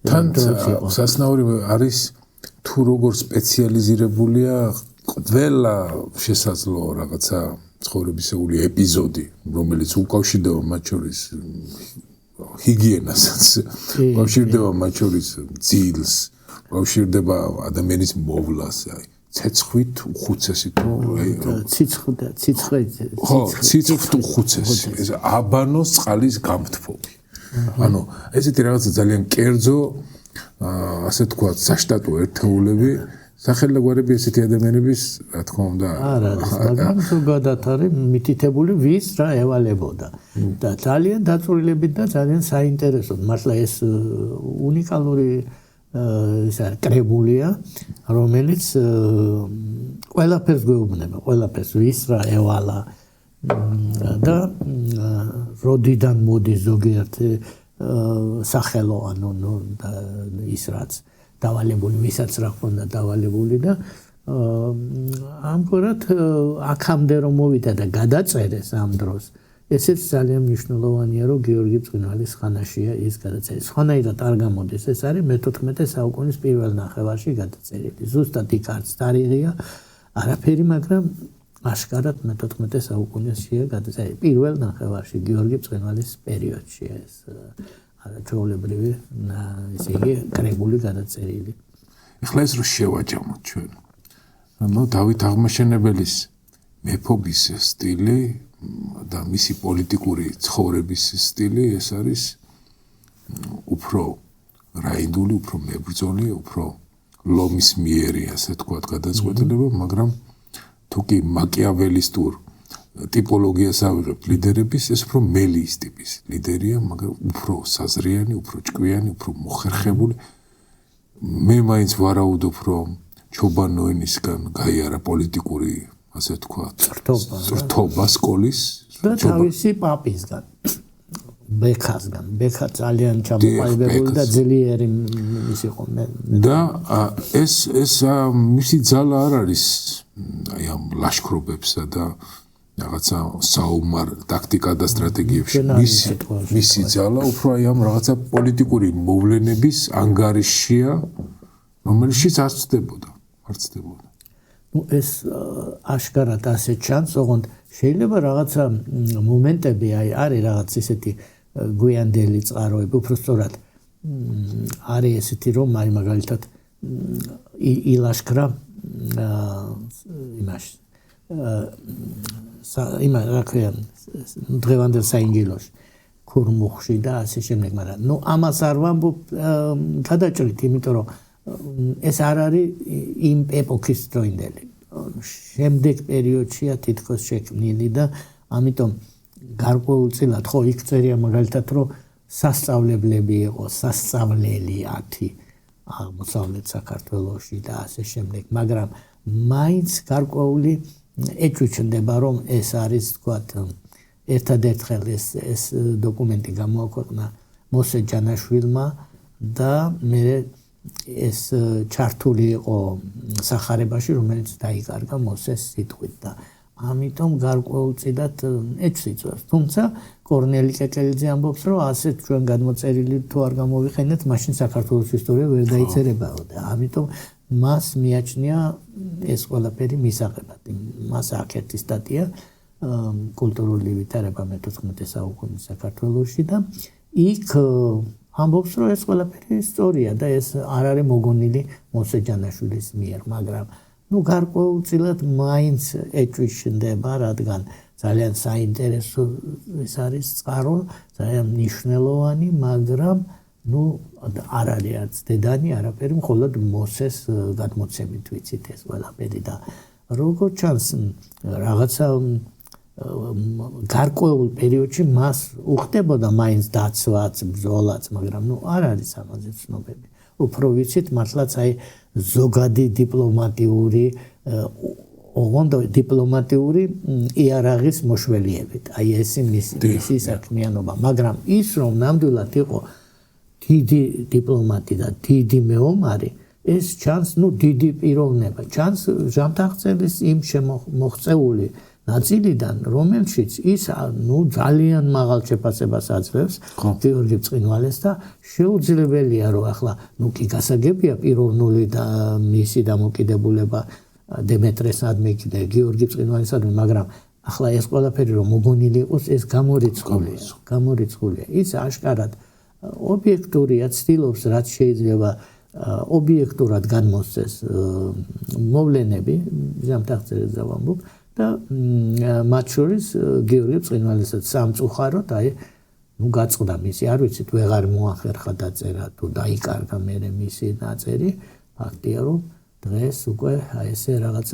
დროიც იყო. სასნაური არის თუ როგორ სპეციალიზირებულია ყველა შესაძლო რაღაცა ცხოვრებისეული ეპიზოდი, რომელიც უკავშირდება მათ შორის ჰიგიენასაც, უკავშირდება მათ შორის ძილს, უკავშირდება ადამიანის მოვლას, აი ცეცხლით უხუცესი თუ ციცხვით უხუცესი, ეს აბანოს წყალის გამთბობი. ანუ ესეთი რაღაცა ძალიან კერძო ასე თქვა საშტატო ერთეულები სახელგვარები ესეთი ადამიანების რა თქმა უნდა არა მაგრამ ზოგადად არის მითითებული ვის რა ევალებოდა და ძალიან დაწვრილებით და ძალიან საინტერესოდ მართლა ეს უნიკალური ის არის კრებულია, რომელიც ყველაფერს გვეუბნება, ყველაფერს ვისრა, ევალა და როდიდან მოდის ზოგიერთი სახელო ანუ ის რაც დავალებული, ვისაც რა ხონდა დავალებული და ამგვარად აქამდე რომ მოვიდა და გადაწერეს ამ დროს ესეც ძალიან მნიშვნელოვანია რომ გიორგი ბრწყინვალის ხანაშია ის გადაწერილი. სხვანაირად არ გამოდის, ეს არის მე-14 საუკუნის პირველ ნახევარში გადაწერილი. ზუსტად იქ არც თარიღია, არაფერი, მაგრამ აშკარად მე-14 საუკუნეშია გადაწერილი. პირველ ნახევარში გიორგი ბრწყინვალის პერიოდშია ეს არაჩვეულებრივი ესე იგი კრებული გადაწერილი. ეხლა ეს რო შევაჯამოთ ჩვენ. ანუ დავით აღმაშენებელის მეფობის სტილი და მისი პოლიტიკური ცხოვრების სტილი ეს არის უფრო რაინდული, უფრო მებრძოლი, უფრო ლომის მიერი, ასე თქვათ, გადაწყვეტილება, მაგრამ თუ კი მაკიაველისტურ ტიპოლოგიას ავიღებთ ლიდერების, ეს უფრო მელის ტიპის ლიდერია, მაგრამ უფრო საზრიანი, უფრო ჭკვიანი, უფრო მოხერხებული. მე მაინც ვარაუდობ, რომ ჩობანოენისგან გაიარა პოლიტიკური, ასე ვთქვათ, წრთობა სკოლის და თავისი პაპისგან, ბექასგან. ბექა ძალიან ჩამოყალიბებული და ძლიერი ის იყო. და ეს მისი ძალა არ არის აი ამ ლაშქრობებსა და რაღაცა საომარ ტაქტიკა და სტრატეგიებში. მისი ძალა უფრო აი ამ რაღაცა პოლიტიკური მოვლენების ანგარიშია, რომელშიც არ ცდებოდა. ეს აშკარად ასე ჩანს, ოღონდ შეიძლება რაღაცა მომენტები არის რაღაც ესეთი გვიანდელი წყაროები, უფრო სწორად არის ესეთი რომ აი მაგალითად ილაშქრა იმაში რა ქვია დღევანდელ საინგილოში ქურმუხში და ასე შემდეგ, მაგრამ ნუ ამას არ ვამბობ გადაჭრით, იმიტომ რომ ეს არ არის იმ ეპოქის დროინდელი. შემდეგ პერიოდშია თითქოს შექმნილი და ამიტომ გარკვეულწილად ხო იქ წერია მაგალითად რომ სასწავლებლები იყო, სასწავლელი 10 აღმოსავლეთ საქართველოში და ასე შემდეგ, მაგრამ მაინც გარკვეული ეჭვიჩნდება რომ ეს არის თქვათ ერთადერთხელ ეს დოკუმენტი გამოაქვეყნა მოსე ჯანაშვილმა და მე ეს ჩართული იყო სახარებაში, რომელიც დაიკარგა მოსეს სიტყვით და ამიტომ გარკვეულწილად ეჭვს. თუმცა კორნელი კეკელიძე ამბობს, რომ ასეთ ჩვენ გადმოწერილი თუ არ გამოვიხენეთ, მაშინ საქართველოს ისტორია ვერ დაიწერებაო და ამიტომ მას მიაჩნია ეს ყველაფერი მისაღებად. მას აქ-ერთი სტატია კულტურული ვითარება მე-14 საუკუნის საქართველოში და იქ ამბობს, რომ ეს ყველაფერი ისტორია და ეს არ არის მოგონილი მოსე ჯანაშვილის მიერ, მაგრამ ნუ გარკვეულწილად მაინც ეჭვიშნდება, რადგან ძალიან საინტერესო ეს არის წყარო, ძალიან მნიშვნელოვანი, მაგრამ ნუ არ არის არც დედანი, არაფერი, მხოლოდ მოსეს გადმოცემით ვიცით ეს ყველაფერი და როგორ ჩანს რაღაცა გარკვეულ პერიოდში მას უხდებოდა მაინც დაცვაც, ბრძოლაც, მაგრამ ნუ არ არის ამაზე ცნობები. უფრო ვიცით მართლაც აი ზოგადი დიპლომატიური ოღონდ დიპლომატიური იარაღის მოშველიებით. აი ეს მისი საქმიანობა, მაგრამ ის რომ ნამდვილად იყო დიდი დიპლომატი და დიდი მეომარი, ეს ჩანს ნუ დიდი პიროვნება. ჩანს ჟამთაღწევის იმ შემოღწეული ნაწილიდან, რომელშიც ის ნუ ძალიან მაღალ შეფასებას აძლევს გიორგი ბრწყინვალეს და შეუძლებელია რომ ახლა ნუ კი გასაგებია პიროვნული და მისი დამოკიდებულება დემეტრესადმი და გიორგი ბრწყინვალისადმი, მაგრამ ახლა ეს ყველაფერი რომ მოგონილი იყოს, ეს გამორიცხულია. ის აშკარად ობიექტურია, ცდილობს რაც შეიძლება ობიექტურად განმოსცეს მოვლენები, ჟამთაღწევს დავამბობ და მათ შორის გიორგი ბრწყინვალისაც სამწუხაროდ აი ნუ გაწყდა მისი, არ ვიცით, ვეღარ მოახერხა დაწერა თუ დაიკარგა მერე მისი ნაწერი, ფაქტია რომ დღეს უკვე აი ესე რაღაც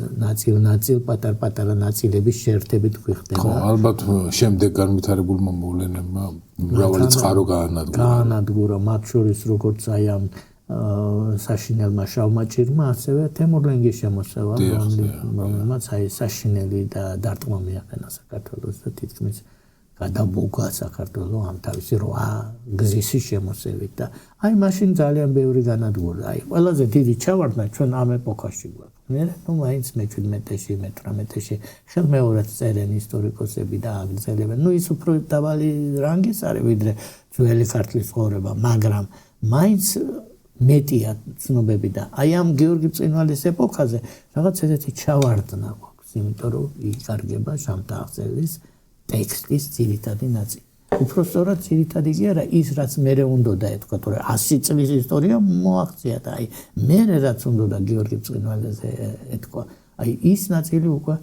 ნაწილ პატარ-პატარა ნაწილების შეერთებით გვიხდება. ხო, ალბათ შემდეგ განვითარებულმა მოვლენებმა მრავალი წყარო გაანადგურა, მათ შორის როგორც აი ამ საშინელმა შავმა ჭირმა, ასევე თემურლენგის შემოსევა, რომელმაც აი საშინელი და დარტყმა მიაყენა საქართველოს და თითქმის გადაბუგა საქართველოს ამ თავისი 8 გზის შემოსევით და აი მაშინ ძალიან ბევრი განადგურდა. აი ყველაზე დიდი ჩავარდნა ჩვენ ამ ეპოქაში გვაქვს. მე ნუ მაინც მე-17-ში, მე-18-ში ხელმეორედ წერენ ისტორიკოსები და აგრძელებენ. ნუ ის უფრო დაბალი რანგის არის ვიდრე ძველი ქართლის ცხოვრება, მაგრამ მაინც მეტია ცნობები და აი ამ გიორგი ბრწყინვალის ეპოქაზე რაღაც ესეთი ჩავარდნა გვაქვს, იმიტომ რომ იკარგება შამთა აღწერის ტექსტის ძირითადი ნაწილი. უფრო სწორად ძირითადი კი არა ის რაც მერე უნდოდა ეთქვა, თორე 100 წლის ისტორია მოაღწია და აი მერე რაც უნდოდა გიორგი ბრწყინვალეზე ეთქვა, აი ის ნაწილი უკვე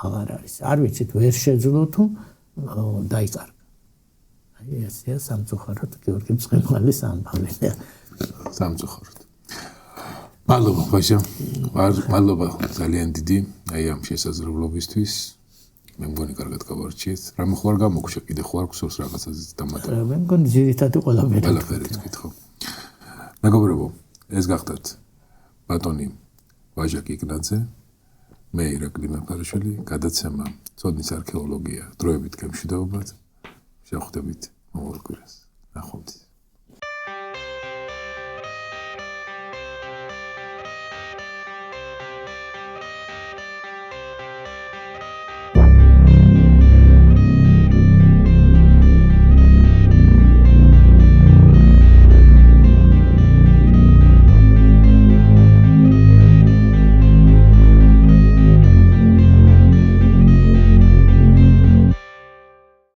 აღარ არის. არ ვიცით ვერ შეძლო თუ დაიკარგა. აი ესეა სამწუხაროდ გიორგი ბრწყინვალის ამბავი. სამწუხაროდ. მადლობა ბაჟა. მადლობა ძალიან დიდი აი ამ შესაძლებლობისთვის. მე მგონი კარგად გავარჩიეთ. რამე ხوار გამოგშა კიდე ხوار გსურს რაღაცაზეც დამატება. მე მგონი ძირითადი ყველაფერი თქვით ხო. მეგობრებო, ეს გახდათ ბატონი ვაჟა კიკნაძე, მე ირაკლი მეფარიშვილი, გადაცემა ცოდნის არქეოლოგია დროებით გემშვიდობებად. შევხვდებით მომავალ კვირას. ნახვამდის.